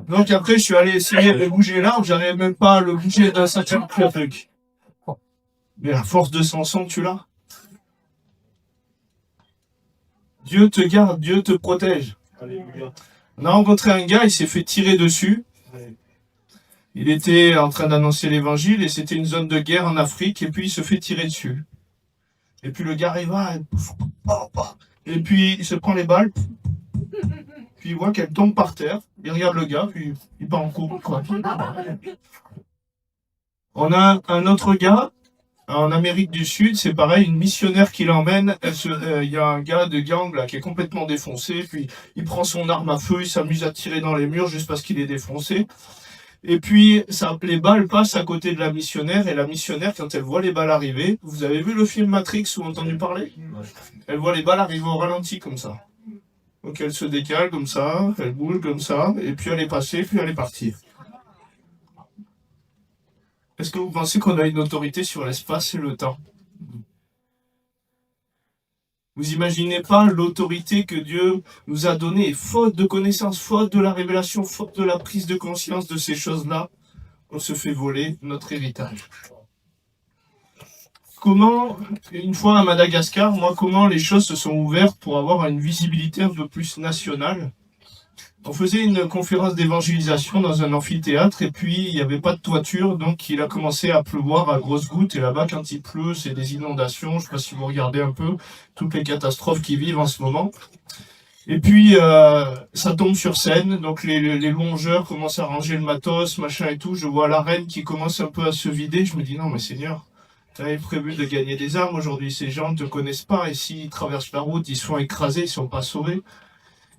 Donc après, je suis allé essayer de bouger l'arbre, j'arrivais même pas à le bouger d'un centimètre. Mais la force de Samson, tu l'as. Dieu te garde, Dieu te protège. Alléluia. On a rencontré un gars, il s'est fait tirer dessus. Il était en train d'annoncer l'évangile et c'était une zone de guerre en Afrique et puis il se fait tirer dessus. Et puis le gars arrive et puis il se prend les balles, puis il voit qu'elle tombe par terre, il regarde le gars, puis il part en courant. On a un autre gars en Amérique du Sud, c'est pareil, une missionnaire qui l'emmène, il y a un gars de gang là qui est complètement défoncé, puis il prend son arme à feu, il s'amuse à tirer dans les murs juste parce qu'il est défoncé. Et puis, les balles passent à côté de la missionnaire, et la missionnaire, quand elle voit les balles arriver, vous avez vu le film Matrix ou entendu parler? Elle voit les balles arriver au ralenti, comme ça. Donc elle se décale comme ça, elle bouge comme ça, et puis elle est passée, puis elle est partie. Est-ce que vous pensez qu'on a une autorité sur l'espace et le temps? Vous imaginez pas l'autorité que Dieu nous a donnée, faute de connaissance, faute de la révélation, faute de la prise de conscience de ces choses-là, on se fait voler notre héritage. Comment, une fois à Madagascar, comment les choses se sont ouvertes pour avoir une visibilité un peu plus nationale? On faisait une conférence d'évangélisation dans un amphithéâtre et puis il n'y avait pas de toiture, donc il a commencé à pleuvoir à grosses gouttes. Et là-bas, quand il pleut, c'est des inondations. Je ne sais pas si vous regardez un peu toutes les catastrophes qui vivent en ce moment. Et puis, ça tombe sur scène, donc les longeurs commencent à ranger le matos, machin et tout. Je vois la reine qui commence un peu à se vider. Je me dis, non mais Seigneur, tu avais prévu de gagner des armes aujourd'hui. Ces gens ne te connaissent pas et s'ils traversent la route, ils se font écraser, ils ne sont pas sauvés.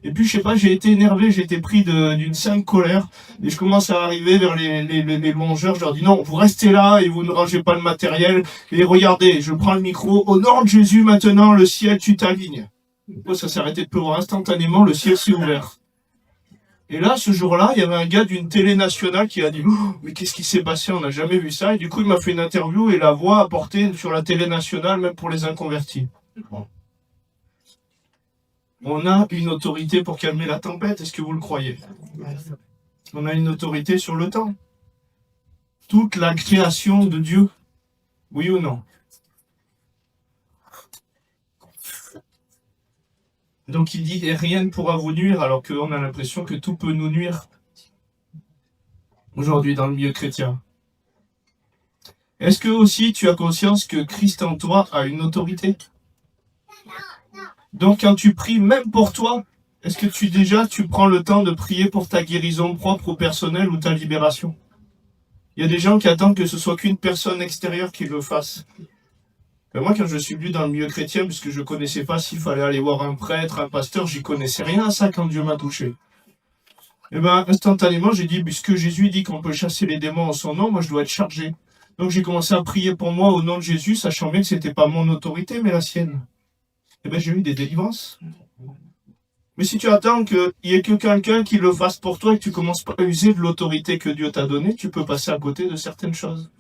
Et puis, je sais pas, j'ai été énervé, j'ai été pris d'une sainte colère. Et je commence à arriver vers les longeurs. Je leur dis non, vous restez là et vous ne rangez pas le matériel. Et regardez, je prends le micro. Au nom de Jésus, maintenant, le ciel, tu t'alignes. Ça s'est arrêté de pleuvoir instantanément, le ciel s'est ouvert. Et là, ce jour-là, il y avait un gars d'une télé nationale qui a dit oh, mais qu'est-ce qui s'est passé? On n'a jamais vu ça. Et du coup, il m'a fait une interview et la voix a porté sur la télé nationale, même pour les inconvertis. On a une autorité pour calmer la tempête, est-ce que vous le croyez? On a une autorité sur le temps. Toute la création de Dieu, oui ou non? Donc il dit, et rien ne pourra vous nuire, alors qu'on a l'impression que tout peut nous nuire aujourd'hui dans le milieu chrétien. Est-ce que aussi tu as conscience que Christ en toi a une autorité? Donc quand tu pries même pour toi, est-ce que tu prends le temps de prier pour ta guérison propre ou personnelle ou ta libération? Il y a des gens qui attendent que ce soit qu'une personne extérieure qui le fasse. Mais moi, quand je suis venu dans le milieu chrétien, puisque je ne connaissais pas s'il fallait aller voir un prêtre, un pasteur, j'y connaissais rien à ça quand Dieu m'a touché. Et bien, instantanément, j'ai dit, puisque Jésus dit qu'on peut chasser les démons en son nom, moi je dois être chargé. Donc j'ai commencé à prier pour moi au nom de Jésus, sachant bien que ce n'était pas mon autorité, mais la sienne. Et bien, j'ai eu des délivrances. Mais si tu attends qu'il y ait que quelqu'un qui le fasse pour toi et que tu ne commences pas à user de l'autorité que Dieu t'a donnée, tu peux passer à côté de certaines choses.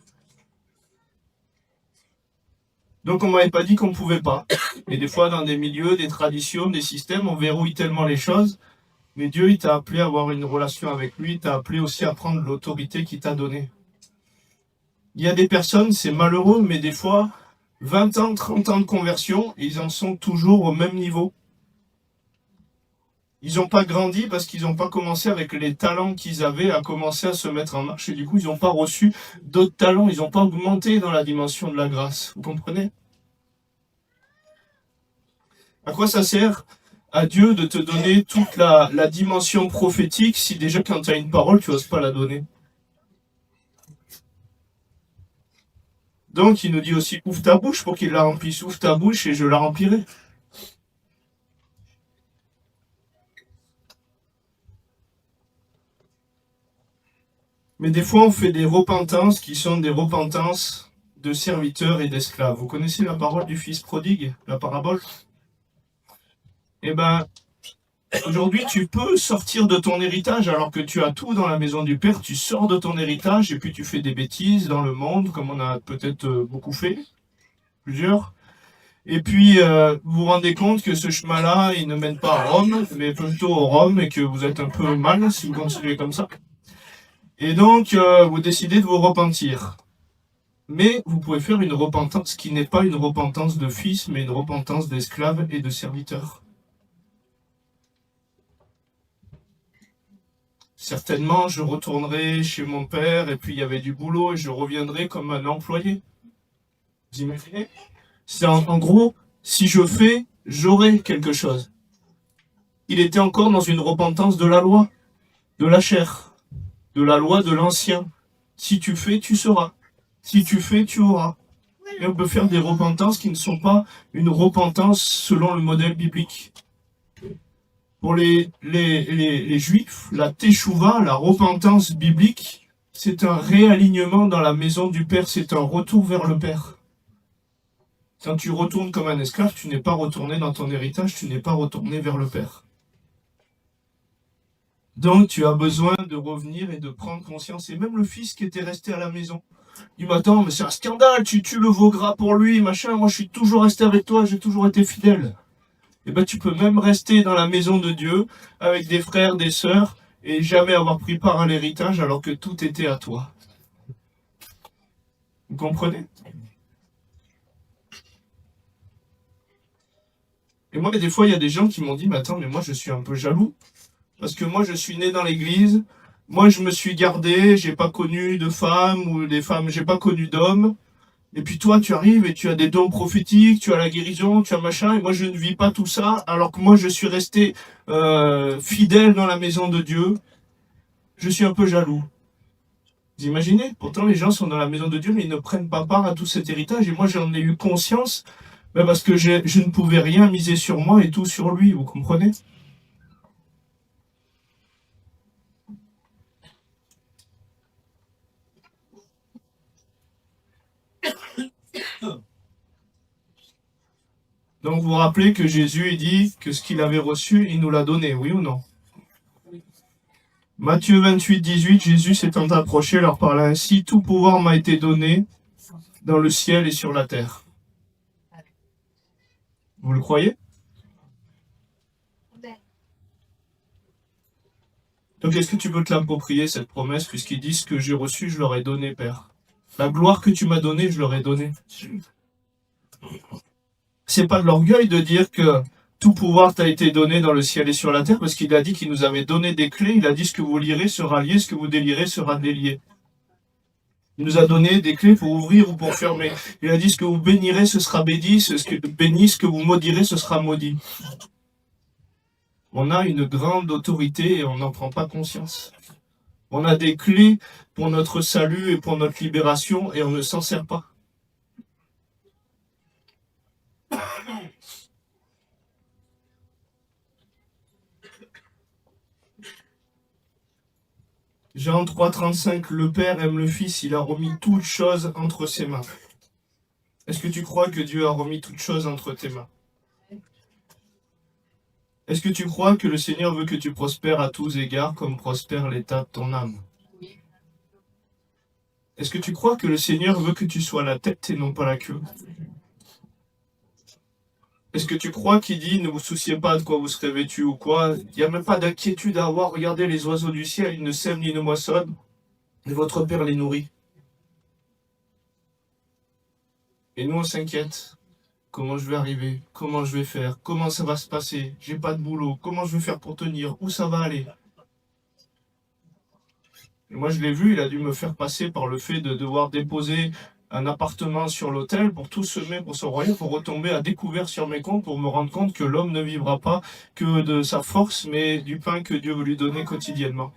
Donc on ne m'avait pas dit qu'on ne pouvait pas. Et des fois, dans des milieux, des traditions, des systèmes, on verrouille tellement les choses. Mais Dieu, il t'a appelé à avoir une relation avec lui, il t'a appelé aussi à prendre l'autorité qu'il t'a donnée. Il y a des personnes, c'est malheureux, mais des fois, 20 ans, 30 ans de conversion, ils en sont toujours au même niveau. Ils n'ont pas grandi parce qu'ils n'ont pas commencé avec les talents qu'ils avaient à commencer à se mettre en marche. Et du coup, ils n'ont pas reçu d'autres talents. Ils n'ont pas augmenté dans la dimension de la grâce. Vous comprenez? À quoi ça sert à Dieu de te donner toute la dimension prophétique si déjà quand tu as une parole, tu n'oses pas la donner? Donc il nous dit aussi, ouvre ta bouche pour qu'il la remplisse. Ouvre ta bouche et je la remplirai. Mais des fois, on fait des repentances qui sont des repentances de serviteurs et d'esclaves. Vous connaissez la parole du fils prodigue, la parabole? Eh ben, aujourd'hui, tu peux sortir de ton héritage alors que tu as tout dans la maison du Père. Tu sors de ton héritage et puis tu fais des bêtises dans le monde, comme on a peut-être beaucoup fait, plusieurs. Et puis, vous vous rendez compte que ce chemin-là, il ne mène pas à Rome, mais plutôt au Rome et que vous êtes un peu mal si vous continuez comme ça. Et donc, vous décidez de vous repentir. Mais vous pouvez faire une repentance qui n'est pas une repentance de fils, mais une repentance d'esclave et de serviteur. Certainement, je retournerai chez mon père et puis il y avait du boulot et je reviendrai comme un employé. Vous imaginez? C'est en gros, si je fais, j'aurai quelque chose. Il était encore dans une repentance de la loi, de la chair, de la loi de l'ancien. Si tu fais, tu seras. Si tu fais, tu auras. Et on peut faire des repentances qui ne sont pas une repentance selon le modèle biblique. Pour les juifs, la teshuva, la repentance biblique, c'est un réalignement dans la maison du Père, c'est un retour vers le Père. Quand tu retournes comme un esclave, tu n'es pas retourné dans ton héritage, tu n'es pas retourné vers le Père. Donc tu as besoin de revenir et de prendre conscience. Et même le fils qui était resté à la maison, il m'attend, mais c'est un scandale, tu tues le veau gras pour lui, machin, moi je suis toujours resté avec toi, j'ai toujours été fidèle. Et ben tu peux même rester dans la maison de Dieu avec des frères, des sœurs, et jamais avoir pris part à l'héritage alors que tout était à toi. Vous comprenez? Et moi, des fois, il y a des gens qui m'ont dit, mais attends, mais moi je suis un peu jaloux. Parce que moi, je suis né dans l'église. Moi, je me suis gardé. J'ai pas connu de femmes ou des femmes. J'ai pas connu d'hommes. Et puis toi, tu arrives et tu as des dons prophétiques, tu as la guérison, tu as machin. Et moi, je ne vis pas tout ça. Alors que moi, je suis resté fidèle dans la maison de Dieu. Je suis un peu jaloux. Vous imaginez? Pourtant, les gens sont dans la maison de Dieu, mais ils ne prennent pas part à tout cet héritage. Et moi, j'en ai eu conscience parce que je ne pouvais rien miser sur moi et tout sur lui. Vous comprenez? Donc vous vous rappelez que Jésus dit que ce qu'il avait reçu, il nous l'a donné, oui ou non? Matthieu 28, 18, Jésus s'étant approché, leur parla ainsi, tout pouvoir m'a été donné dans le ciel et sur la terre. Vous le croyez? Donc est-ce que tu peux te l'approprier, cette promesse, puisqu'ils disent que j'ai reçu, je leur ai donné, Père. La gloire que tu m'as donnée, je leur ai donnée. C'est pas de l'orgueil de dire que tout pouvoir t'a été donné dans le ciel et sur la terre, parce qu'il a dit qu'il nous avait donné des clés, il a dit ce que vous lirez sera lié, ce que vous délirez sera délié. Il nous a donné des clés pour ouvrir ou pour fermer. Il a dit ce que vous bénirez, ce sera béni, ce que vous maudirez, ce sera maudit. On a une grande autorité et on n'en prend pas conscience. On a des clés pour notre salut et pour notre libération et on ne s'en sert pas. Jean 3, 35, le Père aime le Fils, il a remis toutes choses entre ses mains. Est-ce que tu crois que Dieu a remis toutes choses entre tes mains? Est-ce que tu crois que le Seigneur veut que tu prospères à tous égards comme prospère l'état de ton âme? Est-ce que tu crois que le Seigneur veut que tu sois la tête et non pas la queue? Est-ce que tu crois qu'il dit ne vous souciez pas de quoi vous serez vêtu ou quoi? Il n'y a même pas d'inquiétude à avoir. Regardez les oiseaux du ciel, ils ne sèment ni ne moissonnent, et votre Père les nourrit. Et nous, on s'inquiète. comment je vais arriver, comment je vais faire, comment ça va se passer, j'ai pas de boulot, comment je vais faire pour tenir, où ça va aller. Et moi, je l'ai vu, il a dû me faire passer par le fait de devoir déposer un appartement sur l'autel pour tout semer pour son royaume, pour retomber à découvert sur mes comptes, pour me rendre compte que l'homme ne vivra pas que de sa force, mais du pain que Dieu veut lui donner quotidiennement.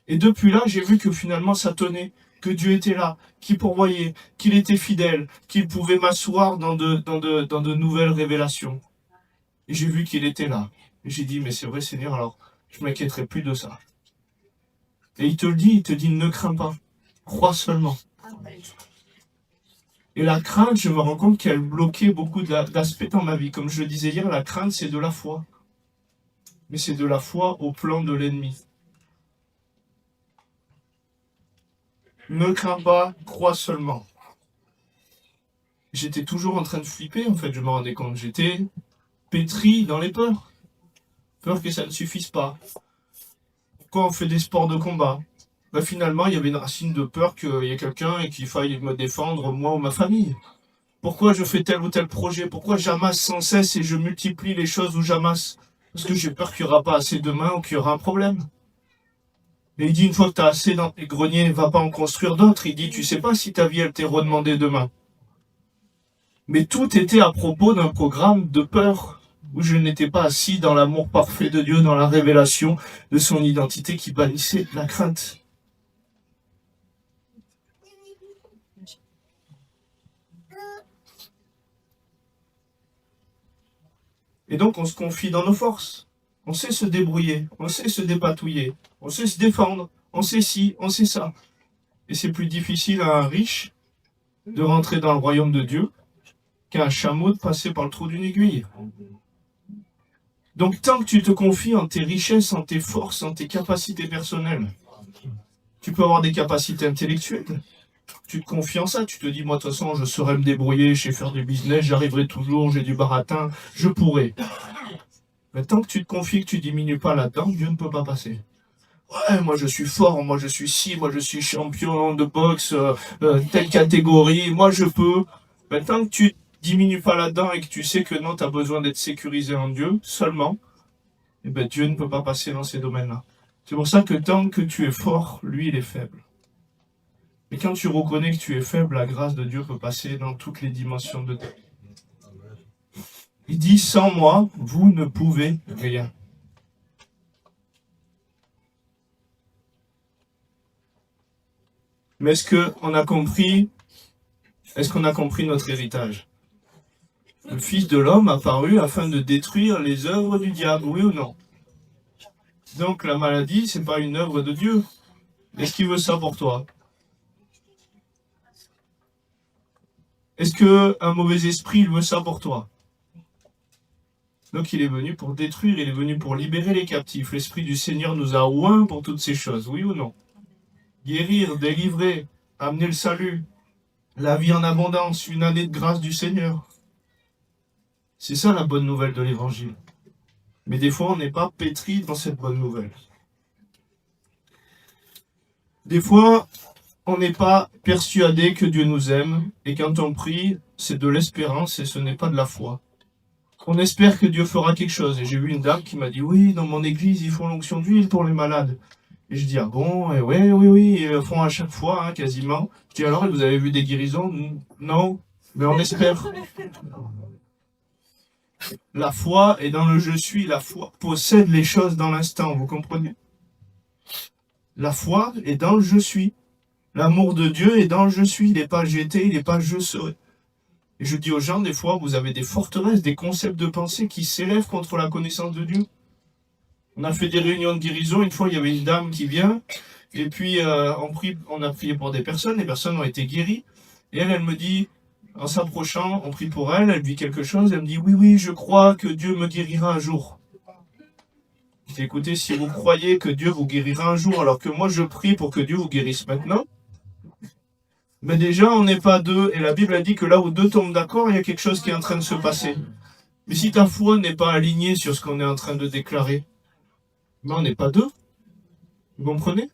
Et depuis là, j'ai vu que finalement ça tenait, que Dieu était là, qu'il pourvoyait, qu'il était fidèle, qu'il pouvait m'asseoir dans de nouvelles révélations. Et j'ai vu qu'il était là. Et j'ai dit, mais c'est vrai Seigneur, alors je m'inquiéterai plus de ça. Et il te dit, ne crains pas, crois seulement. Et la crainte, je me rends compte qu'elle bloquait beaucoup d'aspects dans ma vie. Comme je le disais hier, la crainte, c'est de la foi. Mais c'est de la foi au plan de l'ennemi. Ne crains pas, crois seulement. J'étais toujours en train de flipper, en fait, je me rendais compte. J'étais pétri dans les peurs. Peur que ça ne suffise pas. Pourquoi on fait des sports de combat? Finalement, il y avait une racine de peur qu'il y ait quelqu'un et qu'il faille me défendre, moi ou ma famille. Pourquoi je fais tel ou tel projet? Pourquoi j'amasse sans cesse et je multiplie les choses où j'amasse? Parce que j'ai peur qu'il n'y aura pas assez demain ou qu'il y aura un problème. Et il dit, une fois que tu as assez dans tes greniers, va pas en construire d'autres. Il dit, tu sais pas si ta vie, elle t'est redemandée demain. Mais tout était à propos d'un programme de peur, où je n'étais pas assis dans l'amour parfait de Dieu, dans la révélation de son identité qui bannissait la crainte. Et donc on se confie dans nos forces. On sait se débrouiller, on sait se dépatouiller, on sait se défendre, on sait ci, on sait ça. Et c'est plus difficile à un riche de rentrer dans le royaume de Dieu qu'à un chameau de passer par le trou d'une aiguille. Donc tant que tu te confies en tes richesses, en tes forces, en tes capacités personnelles, tu peux avoir des capacités intellectuelles. Tu te confies en ça, tu te dis, moi de toute façon, je saurais me débrouiller, je sais faire du business, j'arriverai toujours, j'ai du baratin, je pourrai. Mais tant que tu te confies, que tu diminues pas là-dedans, Dieu ne peut pas passer. Ouais, moi je suis fort, moi je suis ci, moi je suis champion de boxe, telle catégorie, moi je peux. Mais tant que tu diminues pas là-dedans et que tu sais que non, tu as besoin d'être sécurisé en Dieu seulement, eh ben, Dieu ne peut pas passer dans ces domaines-là. C'est pour ça que tant que tu es fort, lui il est faible. Et quand tu reconnais que tu es faible, la grâce de Dieu peut passer dans toutes les dimensions de ta vie. Il dit, sans moi, vous ne pouvez rien. Mais est-ce qu'on a compris notre héritage? Le Fils de l'homme apparu afin de détruire les œuvres du diable, oui ou non? Donc la maladie, c'est pas une œuvre de Dieu. Est-ce qu'il veut ça pour toi? Est-ce qu'un mauvais esprit, il veut ça pour toi? Donc il est venu pour détruire, il est venu pour libérer les captifs. L'Esprit du Seigneur nous a oints pour toutes ces choses, oui ou non? Guérir, délivrer, amener le salut, la vie en abondance, une année de grâce du Seigneur. C'est ça la bonne nouvelle de l'Évangile. Mais des fois, on n'est pas pétri dans cette bonne nouvelle. Des fois, on n'est pas persuadé que Dieu nous aime, et quand on prie, c'est de l'espérance et ce n'est pas de la foi. On espère que Dieu fera quelque chose. Et j'ai vu une dame qui m'a dit, oui, dans mon église, ils font l'onction d'huile pour les malades. Et je dis, ah bon, et ouais, oui, ils le font à chaque fois, hein, quasiment. Je dis, alors, vous avez vu des guérisons? Non, mais on espère. La foi est dans le je suis, la foi possède les choses dans l'instant, vous comprenez? La foi est dans le je suis. L'amour de Dieu est dans le je suis, il n'est pas j'étais, il n'est pas je serai. Et je dis aux gens, des fois, vous avez des forteresses, des concepts de pensée qui s'élèvent contre la connaissance de Dieu. On a fait des réunions de guérison, une fois il y avait une dame qui vient, et puis on a prié pour des personnes, les personnes ont été guéries, et elle me dit, en s'approchant, on prie pour elle, elle vit quelque chose, elle me dit, oui, je crois que Dieu me guérira un jour. Je dis, écoutez, si vous croyez que Dieu vous guérira un jour, alors que moi je prie pour que Dieu vous guérisse maintenant, mais déjà on n'est pas deux, et la Bible a dit que là où deux tombent d'accord, il y a quelque chose qui est en train de se passer. Mais si ta foi n'est pas alignée sur ce qu'on est en train de déclarer, mais on n'est pas deux. Vous comprenez?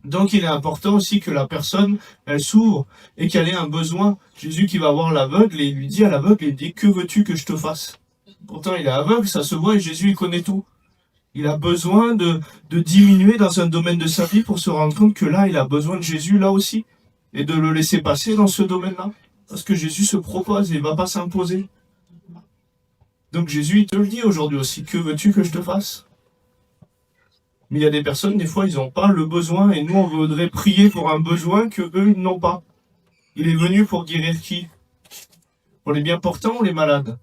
Donc il est important aussi que la personne, elle s'ouvre et qu'elle ait un besoin. Jésus qui va voir l'aveugle et il lui dit à l'aveugle, il dit, que veux-tu que je te fasse? Pourtant il est aveugle, ça se voit et Jésus il connaît tout. Il a besoin de diminuer dans un domaine de sa vie pour se rendre compte que là, il a besoin de Jésus là aussi. Et de le laisser passer dans ce domaine-là. Parce que Jésus se propose et il ne va pas s'imposer. Donc Jésus, il te le dit aujourd'hui aussi, que veux-tu que je te fasse? Mais il y a des personnes, des fois, ils n'ont pas le besoin, et nous, on voudrait prier pour un besoin que eux, ils n'ont pas. Il est venu pour guérir qui? Pour les bien portants ou les malades?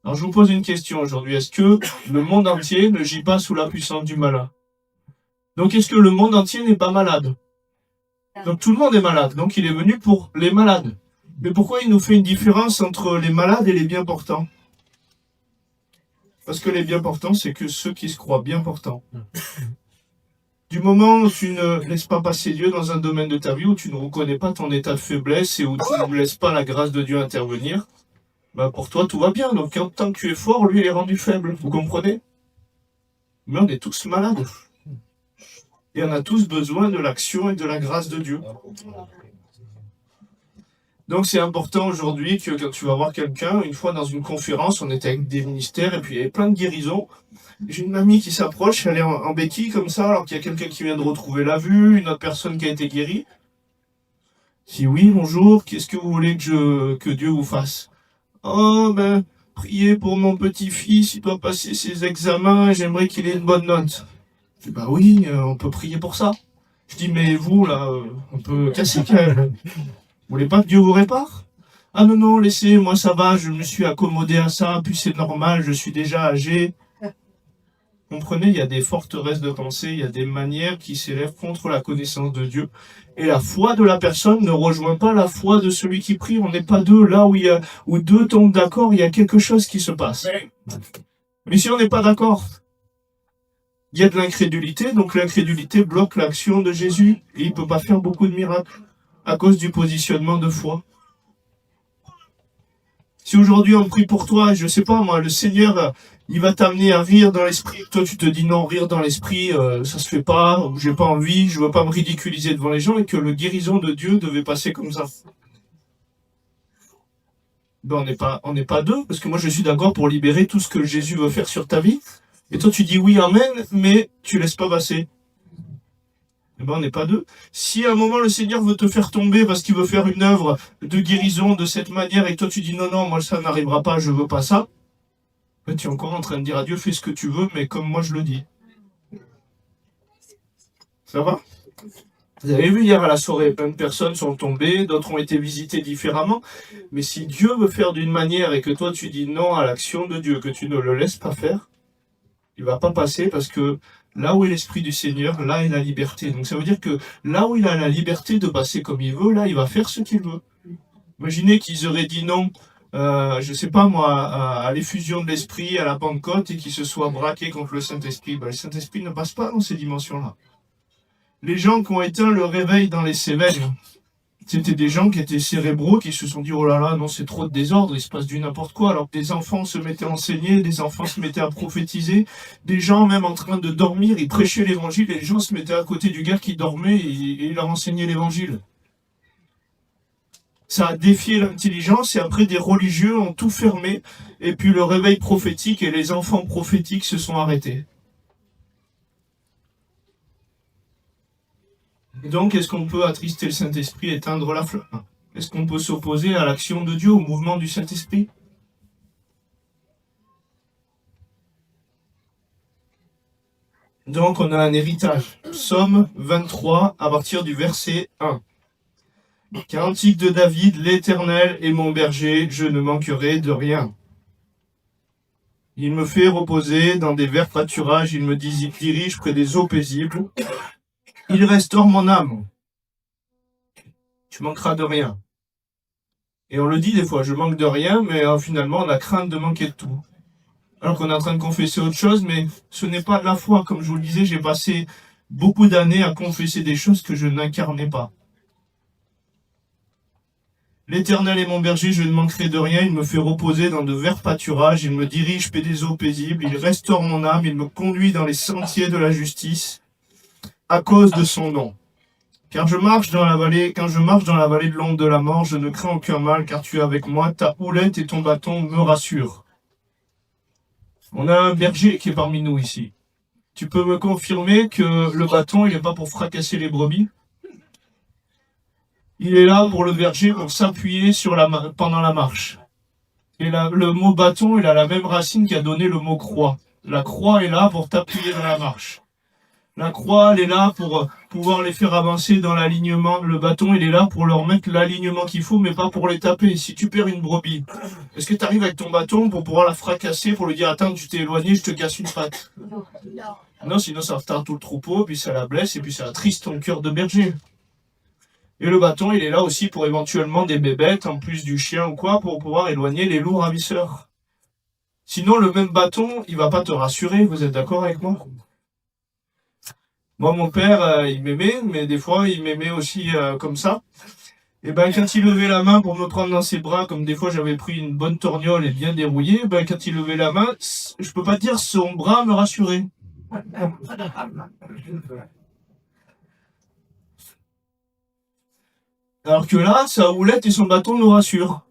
Alors je vous pose une question aujourd'hui, est-ce que le monde entier ne gît pas sous la puissance du malin? Donc est-ce que le monde entier n'est pas malade? Donc tout le monde est malade, donc il est venu pour les malades. Mais pourquoi il nous fait une différence entre les malades et les bien portants? Parce que les bien portants, c'est que ceux qui se croient bien portants. Du moment où tu ne laisses pas passer Dieu dans un domaine de ta vie, où tu ne reconnais pas ton état de faiblesse et où tu ne laisses pas la grâce de Dieu intervenir, bah pour toi tout va bien. Donc tant que tu es fort, lui il est rendu faible. Vous comprenez? Mais on est tous malades. Et on a tous besoin de l'action et de la grâce de Dieu. Donc c'est important aujourd'hui que quand tu vas voir quelqu'un, une fois dans une conférence, on était avec des ministères et puis il y avait plein de guérisons. J'ai une amie qui s'approche, elle est en béquille comme ça, alors qu'il y a quelqu'un qui vient de retrouver la vue, une autre personne qui a été guérie. Je dis oui, bonjour, qu'est-ce que vous voulez que Dieu vous fasse? Oh ben, priez pour mon petit-fils, il doit passer ses examens et j'aimerais qu'il ait une bonne note. Je dis bah oui, on peut prier pour ça. Je dis mais vous là, un peu classique. Vous voulez pas que Dieu vous répare? Ah non, non, laissez, moi ça va, je me suis accommodé à ça, puis c'est normal, je suis déjà âgé. Comprenez, il y a des forteresses de pensée, il y a des manières qui s'élèvent contre la connaissance de Dieu. Et la foi de la personne ne rejoint pas la foi de celui qui prie. On n'est pas deux. Là où deux tombent d'accord, il y a quelque chose qui se passe. Mais si on n'est pas d'accord, il y a de l'incrédulité, donc l'incrédulité bloque l'action de Jésus. Et il ne peut pas faire beaucoup de miracles à cause du positionnement de foi. Si aujourd'hui on prie pour toi, je sais pas moi, le Seigneur, il va t'amener à rire dans l'esprit, toi tu te dis non, rire dans l'esprit, ça se fait pas, ou j'ai pas envie, je veux pas me ridiculiser devant les gens, et que le guérison de Dieu devait passer comme ça. Ben on n'est pas deux, parce que moi je suis d'accord pour libérer tout ce que Jésus veut faire sur ta vie, et toi tu dis oui, amen, mais tu laisses pas passer. Eh ben, on n'est pas deux. Si à un moment le Seigneur veut te faire tomber parce qu'il veut faire une œuvre de guérison de cette manière et toi tu dis non, non, moi ça n'arrivera pas, je veux pas ça, ben, tu es encore en train de dire à Dieu fais ce que tu veux, mais comme moi je le dis. Ça va? Vous avez vu hier à la soirée, plein de personnes sont tombées, d'autres ont été visitées différemment. Mais si Dieu veut faire d'une manière et que toi tu dis non à l'action de Dieu, que tu ne le laisses pas faire, il va pas passer parce que là où est l'Esprit du Seigneur, là est la liberté. Donc ça veut dire que là où il a la liberté de passer comme il veut, là il va faire ce qu'il veut. Imaginez qu'ils auraient dit non, je sais pas moi, à l'effusion de l'Esprit, à la Pentecôte, et qu'ils se soient braqués contre le Saint-Esprit. Ben, le Saint-Esprit ne passe pas dans ces dimensions-là. Les gens qui ont éteint le réveil dans les Cévennes, c'était des gens qui étaient cérébraux, qui se sont dit « Oh là là, non, c'est trop de désordre, il se passe du n'importe quoi », alors que des enfants se mettaient à enseigner, des enfants se mettaient à prophétiser, des gens même en train de dormir, ils prêchaient l'évangile, et les gens se mettaient à côté du gars qui dormait, et il leur enseignait l'évangile. Ça a défié l'intelligence, et après des religieux ont tout fermé, et puis le réveil prophétique et les enfants prophétiques se sont arrêtés. Et donc, est-ce qu'on peut attrister le Saint-Esprit, éteindre la flamme? Est-ce qu'on peut s'opposer à l'action de Dieu, au mouvement du Saint-Esprit? Donc, on a un héritage. Psaume 23, à partir du verset 1. Cantique de David, l'Éternel est mon berger, je ne manquerai de rien. Il me fait reposer dans des verts pâturages, il me dirige près des eaux paisibles. Il restaure mon âme. Tu manqueras de rien. Et on le dit des fois, je manque de rien, mais finalement on a crainte de manquer de tout. Alors qu'on est en train de confesser autre chose, mais ce n'est pas la foi. Comme je vous le disais, j'ai passé beaucoup d'années à confesser des choses que je n'incarnais pas. L'Éternel est mon berger, je ne manquerai de rien, il me fait reposer dans de verts pâturages, il me dirige près des eaux paisibles, il restaure mon âme, il me conduit dans les sentiers de la justice, à cause de son nom. Car je marche dans la vallée, quand je marche dans la vallée de l'ombre de la mort, je ne crains aucun mal, car tu es avec moi, ta houlette et ton bâton me rassurent. On a un berger qui est parmi nous ici. Tu peux me confirmer que le bâton, il n'est pas pour fracasser les brebis? Il est là pour le berger, pour s'appuyer sur pendant la marche. Et le mot bâton, il a la même racine qui a donné le mot croix. La croix est là pour t'appuyer dans la marche. La croix, elle est là pour pouvoir les faire avancer dans l'alignement. Le bâton, il est là pour leur mettre l'alignement qu'il faut, mais pas pour les taper. Si tu perds une brebis, est-ce que tu arrives avec ton bâton pour pouvoir la fracasser, pour lui dire « Attends, tu t'es éloigné, je te casse une patte ». Non, sinon ça retarde tout le troupeau, puis ça la blesse, et puis ça attriste ton cœur de berger. Et le bâton, il est là aussi pour éventuellement des bébêtes, en plus du chien ou quoi, pour pouvoir éloigner les loups ravisseurs. Sinon, le même bâton, il va pas te rassurer, vous êtes d'accord avec moi? Moi, mon père, il m'aimait, mais des fois, il m'aimait aussi comme ça. Et ben, quand il levait la main pour me prendre dans ses bras, comme des fois j'avais pris une bonne torgnole et bien dérouillé, ben, quand il levait la main, je peux pas dire son bras me rassurait. Alors que là, sa houlette et son bâton nous rassurent.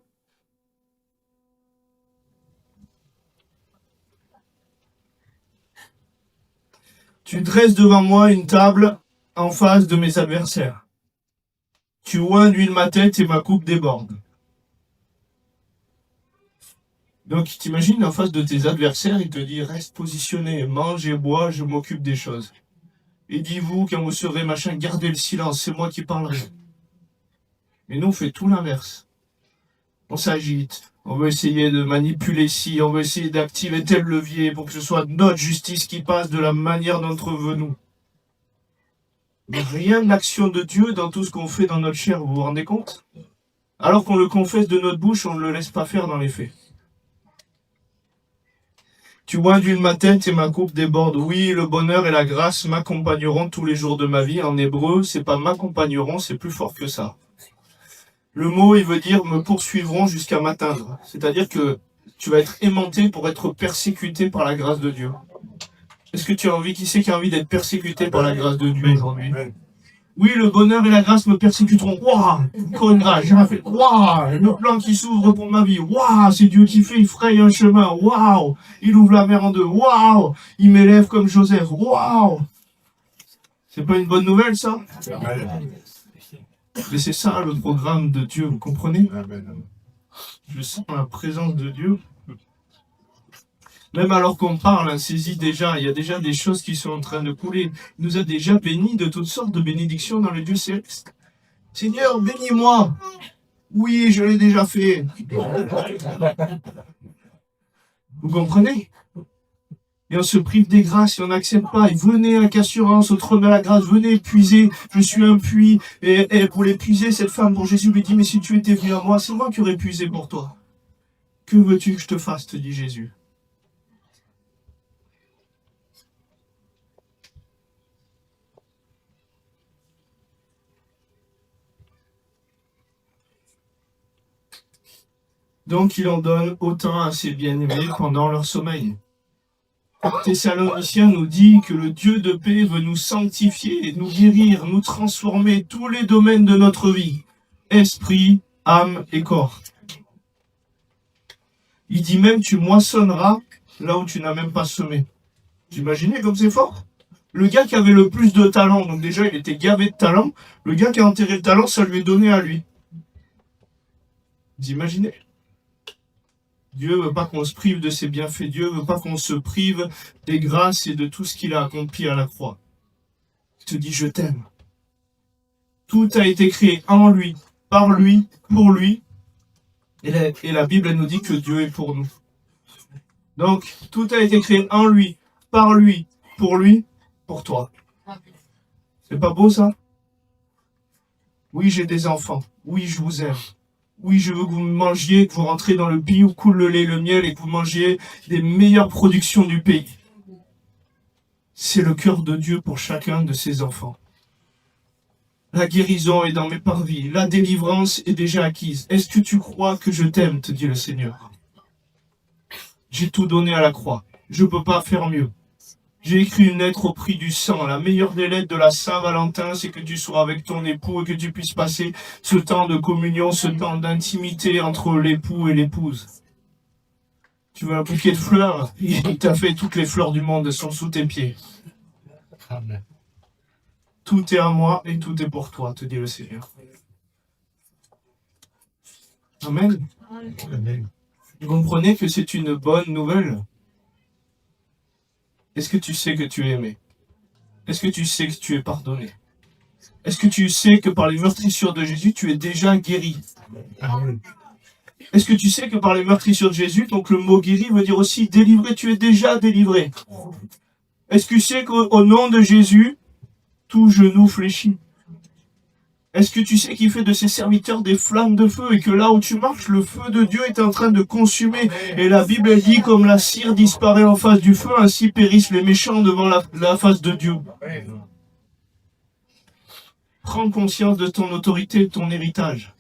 Tu dresses devant moi une table en face de mes adversaires. Tu oins d'huile ma tête et ma coupe déborde. Donc, t'imagines en face de tes adversaires, il te dit, reste positionné, mange et bois, je m'occupe des choses. Et dis-vous, quand vous serez machin, gardez le silence, c'est moi qui parlerai. Mais nous, on fait tout l'inverse. On s'agite, on veut essayer de manipuler ci, on veut essayer d'activer tel levier pour que ce soit notre justice qui passe de la manière dont on veut nous. Mais rien de l'action de Dieu dans tout ce qu'on fait dans notre chair, vous vous rendez compte? Alors qu'on le confesse de notre bouche, on ne le laisse pas faire dans les faits. Tu oins d'huile ma tête et ma coupe déborde. Oui, le bonheur et la grâce m'accompagneront tous les jours de ma vie. En hébreu, c'est pas m'accompagneront, c'est plus fort que ça. Le mot, il veut dire me poursuivront jusqu'à m'atteindre. C'est-à-dire que tu vas être aimanté pour être persécuté par la grâce de Dieu. Est-ce que tu as envie, qui c'est qui a envie d'être persécuté par la grâce de Dieu aujourd'hui? Oui, le bonheur et la grâce me persécuteront. Waouh, encore une grâce, j'ai fait. Waouh, le plan qui s'ouvre pour ma vie. Waouh, c'est Dieu qui fait, il fraye un chemin. Waouh, il ouvre la mer en deux. Waouh, il m'élève comme Joseph. Waouh. C'est pas une bonne nouvelle, ça? Mais c'est ça le programme de Dieu, vous comprenez? Je sens la présence de Dieu. Même alors qu'on parle, hein, saisit déjà, il y a déjà des choses qui sont en train de couler. Il nous a déjà bénis de toutes sortes de bénédictions dans le Dieu céleste. Seigneur, bénis-moi. Oui, je l'ai déjà fait. Vous comprenez? Et on se prive des grâces et on n'accepte pas. Et venez avec assurance au trône de la grâce, venez puiser. Je suis un puits. Et pour les puiser, cette femme, pour Jésus lui dit, mais si tu étais venu à moi, c'est moi qui aurais puisé pour toi. Que veux-tu que je te fasse, te dit Jésus. Donc il en donne autant à ses bien-aimés pendant leur sommeil. Thessaloniciens nous dit que le Dieu de paix veut nous sanctifier, nous guérir, nous transformer tous les domaines de notre vie. Esprit, âme et corps. Il dit même tu moissonneras là où tu n'as même pas semé. Vous imaginez comme c'est fort? Le gars qui avait le plus de talent, donc déjà il était gavé de talent, le gars qui a enterré le talent, ça lui est donné à lui. Vous imaginez? Dieu ne veut pas qu'on se prive de ses bienfaits. Dieu ne veut pas qu'on se prive des grâces et de tout ce qu'il a accompli à la croix. Il te dit, je t'aime. Tout a été créé en lui, par lui, pour lui. Et la Bible elle nous dit que Dieu est pour nous. Donc, tout a été créé en lui, par lui, pour toi. C'est pas beau ça? Oui, j'ai des enfants. Oui, je vous aime. Oui, je veux que vous mangiez, que vous rentrez dans le pays où coule le lait et le miel et que vous mangiez des meilleures productions du pays. C'est le cœur de Dieu pour chacun de ses enfants. La guérison est dans mes parvis. La délivrance est déjà acquise. Est-ce que tu crois que je t'aime, te dit le Seigneur? J'ai tout donné à la croix. Je ne peux pas faire mieux. J'ai écrit une lettre au prix du sang. La meilleure des lettres de la Saint-Valentin, c'est que tu sois avec ton époux et que tu puisses passer ce temps de communion, ce temps d'intimité entre l'époux et l'épouse. Tu veux un bouquet de fleurs? Il t'a fait toutes les fleurs du monde, elles sont sous tes pieds.
Amen.
Tout est à moi et tout est pour toi, te dit le Seigneur. Amen.
Amen.
Vous comprenez que c'est une bonne nouvelle? Est-ce que tu sais que tu es aimé? Est-ce que tu sais que tu es pardonné? Est-ce que tu sais que par les meurtrissures de Jésus, tu es déjà guéri?
Amen.
Est-ce que tu sais que par les meurtrissures de Jésus, donc le mot guéri veut dire aussi délivré, tu es déjà délivré? Est-ce que tu sais qu'au nom de Jésus, tout genou fléchit? Est-ce que tu sais qu'il fait de ses serviteurs des flammes de feu et que là où tu marches, le feu de Dieu est en train de consumer? Et la Bible elle dit, comme la cire disparaît en face du feu, ainsi périssent les méchants devant la face de Dieu. Prends conscience de ton autorité, de ton héritage.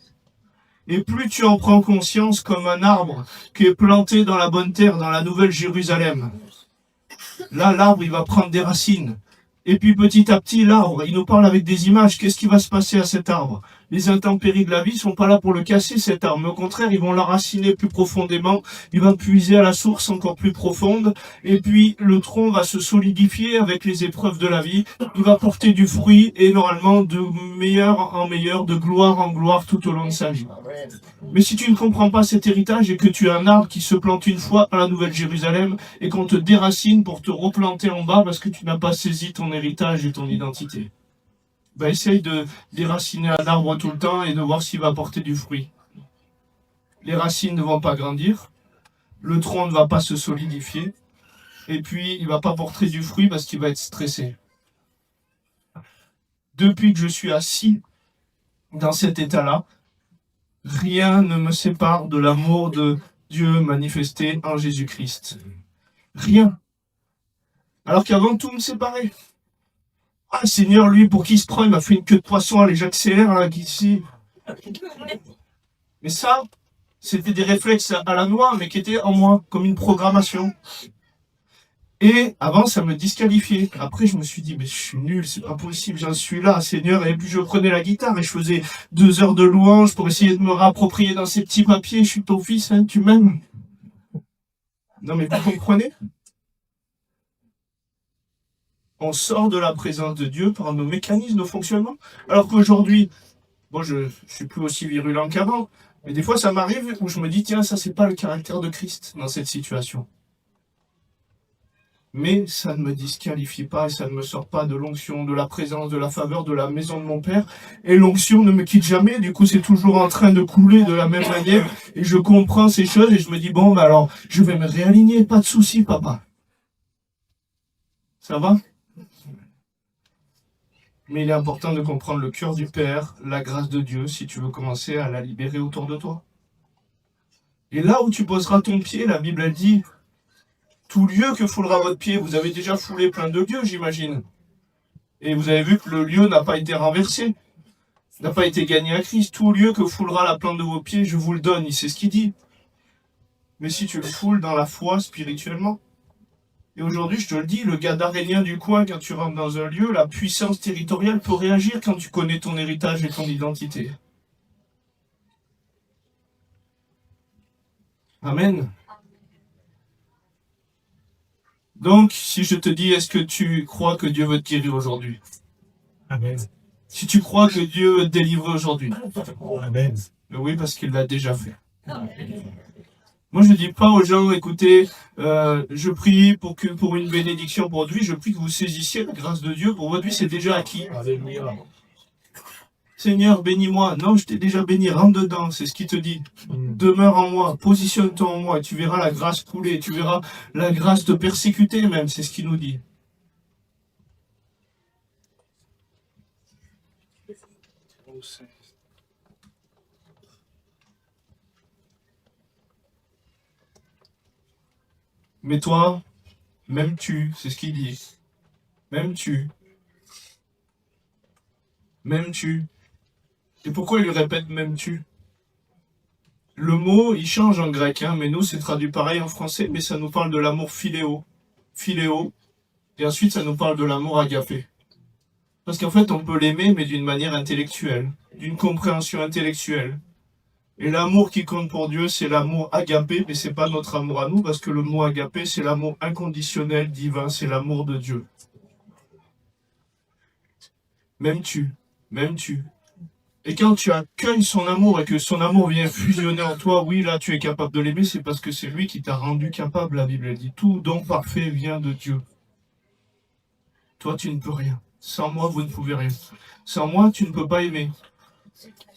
Et plus tu en prends conscience comme un arbre qui est planté dans la bonne terre, dans la nouvelle Jérusalem. Là, l'arbre, il va prendre des racines. Et puis petit à petit, l'arbre, il nous parle avec des images. Qu'est-ce qui va se passer à cet arbre? Les intempéries de la vie sont pas là pour le casser, cet arbre. Mais au contraire, ils vont l'enraciner plus profondément. Il va puiser à la source encore plus profonde. Et puis, le tronc va se solidifier avec les épreuves de la vie. Il va porter du fruit et normalement de meilleur en meilleur, de gloire en gloire tout au long de sa vie. Mais si tu ne comprends pas cet héritage et que tu es un arbre qui se plante une fois à la Nouvelle Jérusalem et qu'on te déracine pour te replanter en bas parce que tu n'as pas saisi ton héritage et ton identité, bah essaye de déraciner un arbre tout le temps et de voir s'il va porter du fruit. Les racines ne vont pas grandir, le tronc ne va pas se solidifier et puis il ne va pas porter du fruit parce qu'il va être stressé. Depuis que je suis assis dans cet état-là, rien ne me sépare de l'amour de Dieu manifesté en Jésus-Christ. Rien. Alors qu'avant, tout me séparait. Ah, Seigneur, lui, pour qui il se prend, il m'a fait une queue de poisson, allez, j'accélère, là, ici. Mais ça, c'était des réflexes à la noix, mais qui étaient en moi, comme une programmation. Et avant, ça me disqualifiait. Après, je me suis dit, mais je suis nul, c'est pas possible, j'en suis là, Seigneur. Et puis, je prenais la guitare et je faisais 2 heures de louange pour essayer de me réapproprier dans ces petits papiers. Je suis ton fils, hein, tu m'aimes. Non, mais vous comprenez? On sort de la présence de Dieu par nos mécanismes de fonctionnement. Alors qu'aujourd'hui, bon, je suis plus aussi virulent qu'avant, mais des fois, ça m'arrive où je me dis, tiens, ça, c'est pas le caractère de Christ dans cette situation. Mais ça ne me disqualifie pas et ça ne me sort pas de l'onction, de la présence, de la faveur de la maison de mon Père. Et l'onction ne me quitte jamais, du coup c'est toujours en train de couler de la même manière. Et je comprends ces choses et je me dis, bon, bah alors, je vais me réaligner, pas de souci, papa. Ça va? Mais il est important de comprendre le cœur du Père, la grâce de Dieu, si tu veux commencer à la libérer autour de toi. Et là où tu poseras ton pied, la Bible a dit, tout lieu que foulera votre pied, vous avez déjà foulé plein de lieux, j'imagine. Et vous avez vu que le lieu n'a pas été renversé, n'a pas été gagné à Christ. Tout lieu que foulera la plante de vos pieds, je vous le donne, c'est ce qu'il dit. Mais si tu le foules dans la foi, spirituellement, et aujourd'hui, je te le dis, le gadarénien du coin, quand tu rentres dans un lieu, la puissance territoriale peut réagir quand tu connais ton héritage et ton identité. Amen. Donc, si je te dis, est-ce que tu crois que Dieu veut te guérir aujourd'hui?
Amen.
Si tu crois que Dieu veut te délivrer aujourd'hui?
Amen.
Oui, parce qu'il l'a déjà fait. Moi, je ne dis pas aux gens, écoutez, je prie pour une bénédiction pour votre vie, je prie que vous saisissiez la grâce de Dieu. Pour votre vie, c'est déjà acquis.
Alléluia.
Seigneur, bénis-moi. Non, je t'ai déjà béni, rentre dedans, c'est ce qu'il te dit. Demeure en moi, positionne-toi en moi, et tu verras la grâce couler, tu verras la grâce te persécuter même, c'est ce qu'il nous dit. Mais toi, m'aimes-tu, c'est ce qu'il dit. M'aimes-tu? M'aimes-tu? Et pourquoi il lui répète m'aimes-tu? Le mot, il change en grec, hein, mais nous, c'est traduit pareil en français, mais ça nous parle de l'amour philéo. Philéo, Et ensuite, ça nous parle de l'amour agapé. Parce qu'en fait, on peut l'aimer, mais d'une manière intellectuelle, d'une compréhension intellectuelle. Et l'amour qui compte pour Dieu, c'est l'amour agapé, mais c'est pas notre amour à nous, parce que le mot agapé, c'est l'amour inconditionnel, divin, c'est l'amour de Dieu. M'aimes-tu? M'aimes-tu? Et quand tu accueilles son amour et que son amour vient fusionner en toi, oui, là, tu es capable de l'aimer, c'est parce que c'est lui qui t'a rendu capable, la Bible dit. Tout don parfait vient de Dieu. Toi, tu ne peux rien. Sans moi, vous ne pouvez rien. Sans moi, tu ne peux pas aimer.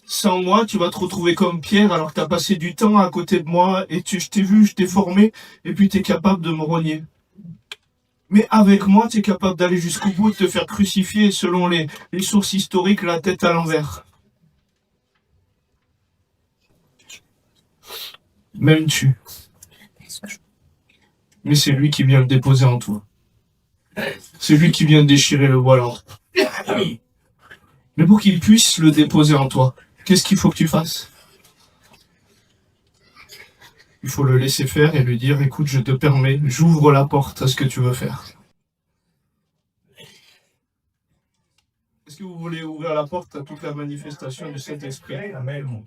Sans moi, tu vas te retrouver comme Pierre alors que tu as passé du temps à côté de moi et je t'ai vu, je t'ai formé et puis tu es capable de me rogner. Mais avec moi, tu es capable d'aller jusqu'au bout, de te faire crucifier selon les sources historiques, la tête à l'envers. M'aimes-tu? Mais c'est lui qui vient le déposer en toi. C'est lui qui vient déchirer le voile en toi. Mais pour qu'il puisse le déposer en toi, qu'est-ce qu'il faut que tu fasses? Il faut le laisser faire et lui dire, écoute, je te permets, j'ouvre la porte à ce que tu veux faire. Est-ce que vous voulez ouvrir la porte à toute la manifestation du Saint-Esprit?
Amen.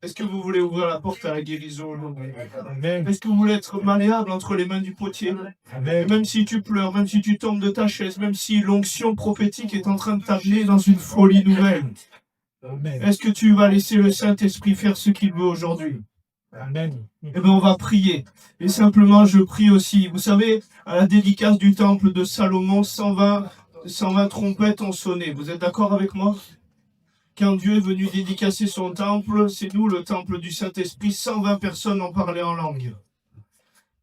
Est-ce que vous voulez ouvrir la porte à la guérison aujourd'hui?
Amen.
Est-ce que vous voulez être malléable entre les mains du potier? Et
Amen.
même si tu pleures, même si tu tombes de ta chaise, même si l'onction prophétique est en train de t'amener dans une folie nouvelle,
Amen.
est-ce que tu vas laisser le Saint-Esprit faire ce qu'il veut aujourd'hui?
Amen.
Eh bien, on va prier. Et simplement, je prie aussi. Vous savez, à la dédicace du temple de Salomon, 120 trompettes ont sonné. Vous êtes d'accord avec moi? Quand Dieu est venu dédicacer son temple, c'est nous, le temple du Saint-Esprit, 120 personnes ont parlé en langue.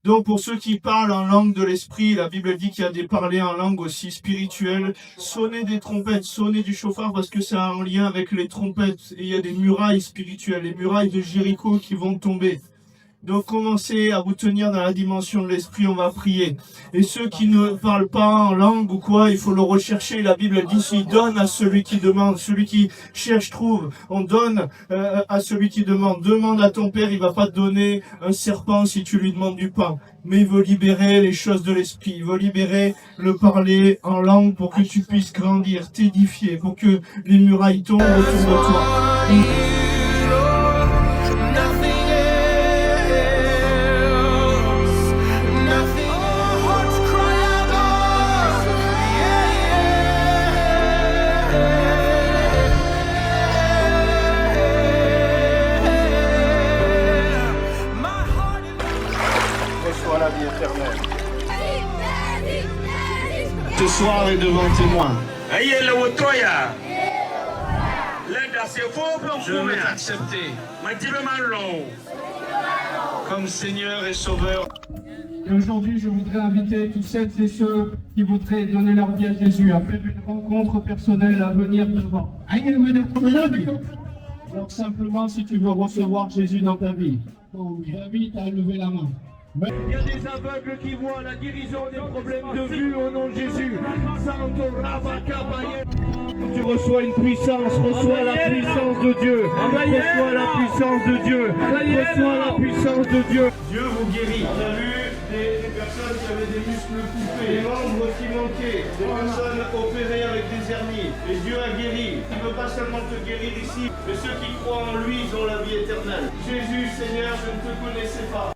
Donc, pour ceux qui parlent en langue de l'Esprit, la Bible dit qu'il y a des parlers en langue aussi spirituelles. Sonnez des trompettes, sonnez du chauffard, parce que c'est en lien avec les trompettes. Et il y a des murailles spirituelles, les murailles de Jéricho qui vont tomber. Donc, commencez à vous tenir dans la dimension de l'Esprit, on va prier. Et ceux qui ne parlent pas en langue ou quoi, il faut le rechercher. La Bible dit, s'il donne à celui qui demande, celui qui cherche trouve. On donne à celui qui demande. Demande à ton Père, il va pas te donner un serpent si tu lui demandes du pain. Mais il veut libérer les choses de l'Esprit. Il veut libérer le parler en langue pour que tu puisses grandir, t'édifier, pour que les murailles tombent autour de toi. Reçois la vie éternelle. Ce soir est devant témoin. Je veux t'accepter comme Seigneur et Sauveur. Et aujourd'hui, je voudrais inviter tous celles et ceux qui voudraient donner leur vie à Jésus à faire une rencontre personnelle à venir devant. Donc simplement, si tu veux recevoir Jésus dans ta vie, j'invite à lever la main. Il y a des aveugles qui voient la guérison des problèmes de vue au nom de Jésus. Tu reçois une puissance, reçois la puissance de Dieu. Reçois la puissance de Dieu. Reçois la puissance de Dieu. Dieu vous guérit. On a vu des personnes qui avaient des muscles coupés, des membres qui manquaient, des personnes opérées avec des hernies. Et Dieu a guéri. Il ne veut pas seulement te guérir ici, mais ceux qui croient en lui, ils ont la vie éternelle. Jésus, Seigneur, je ne te connaissais pas.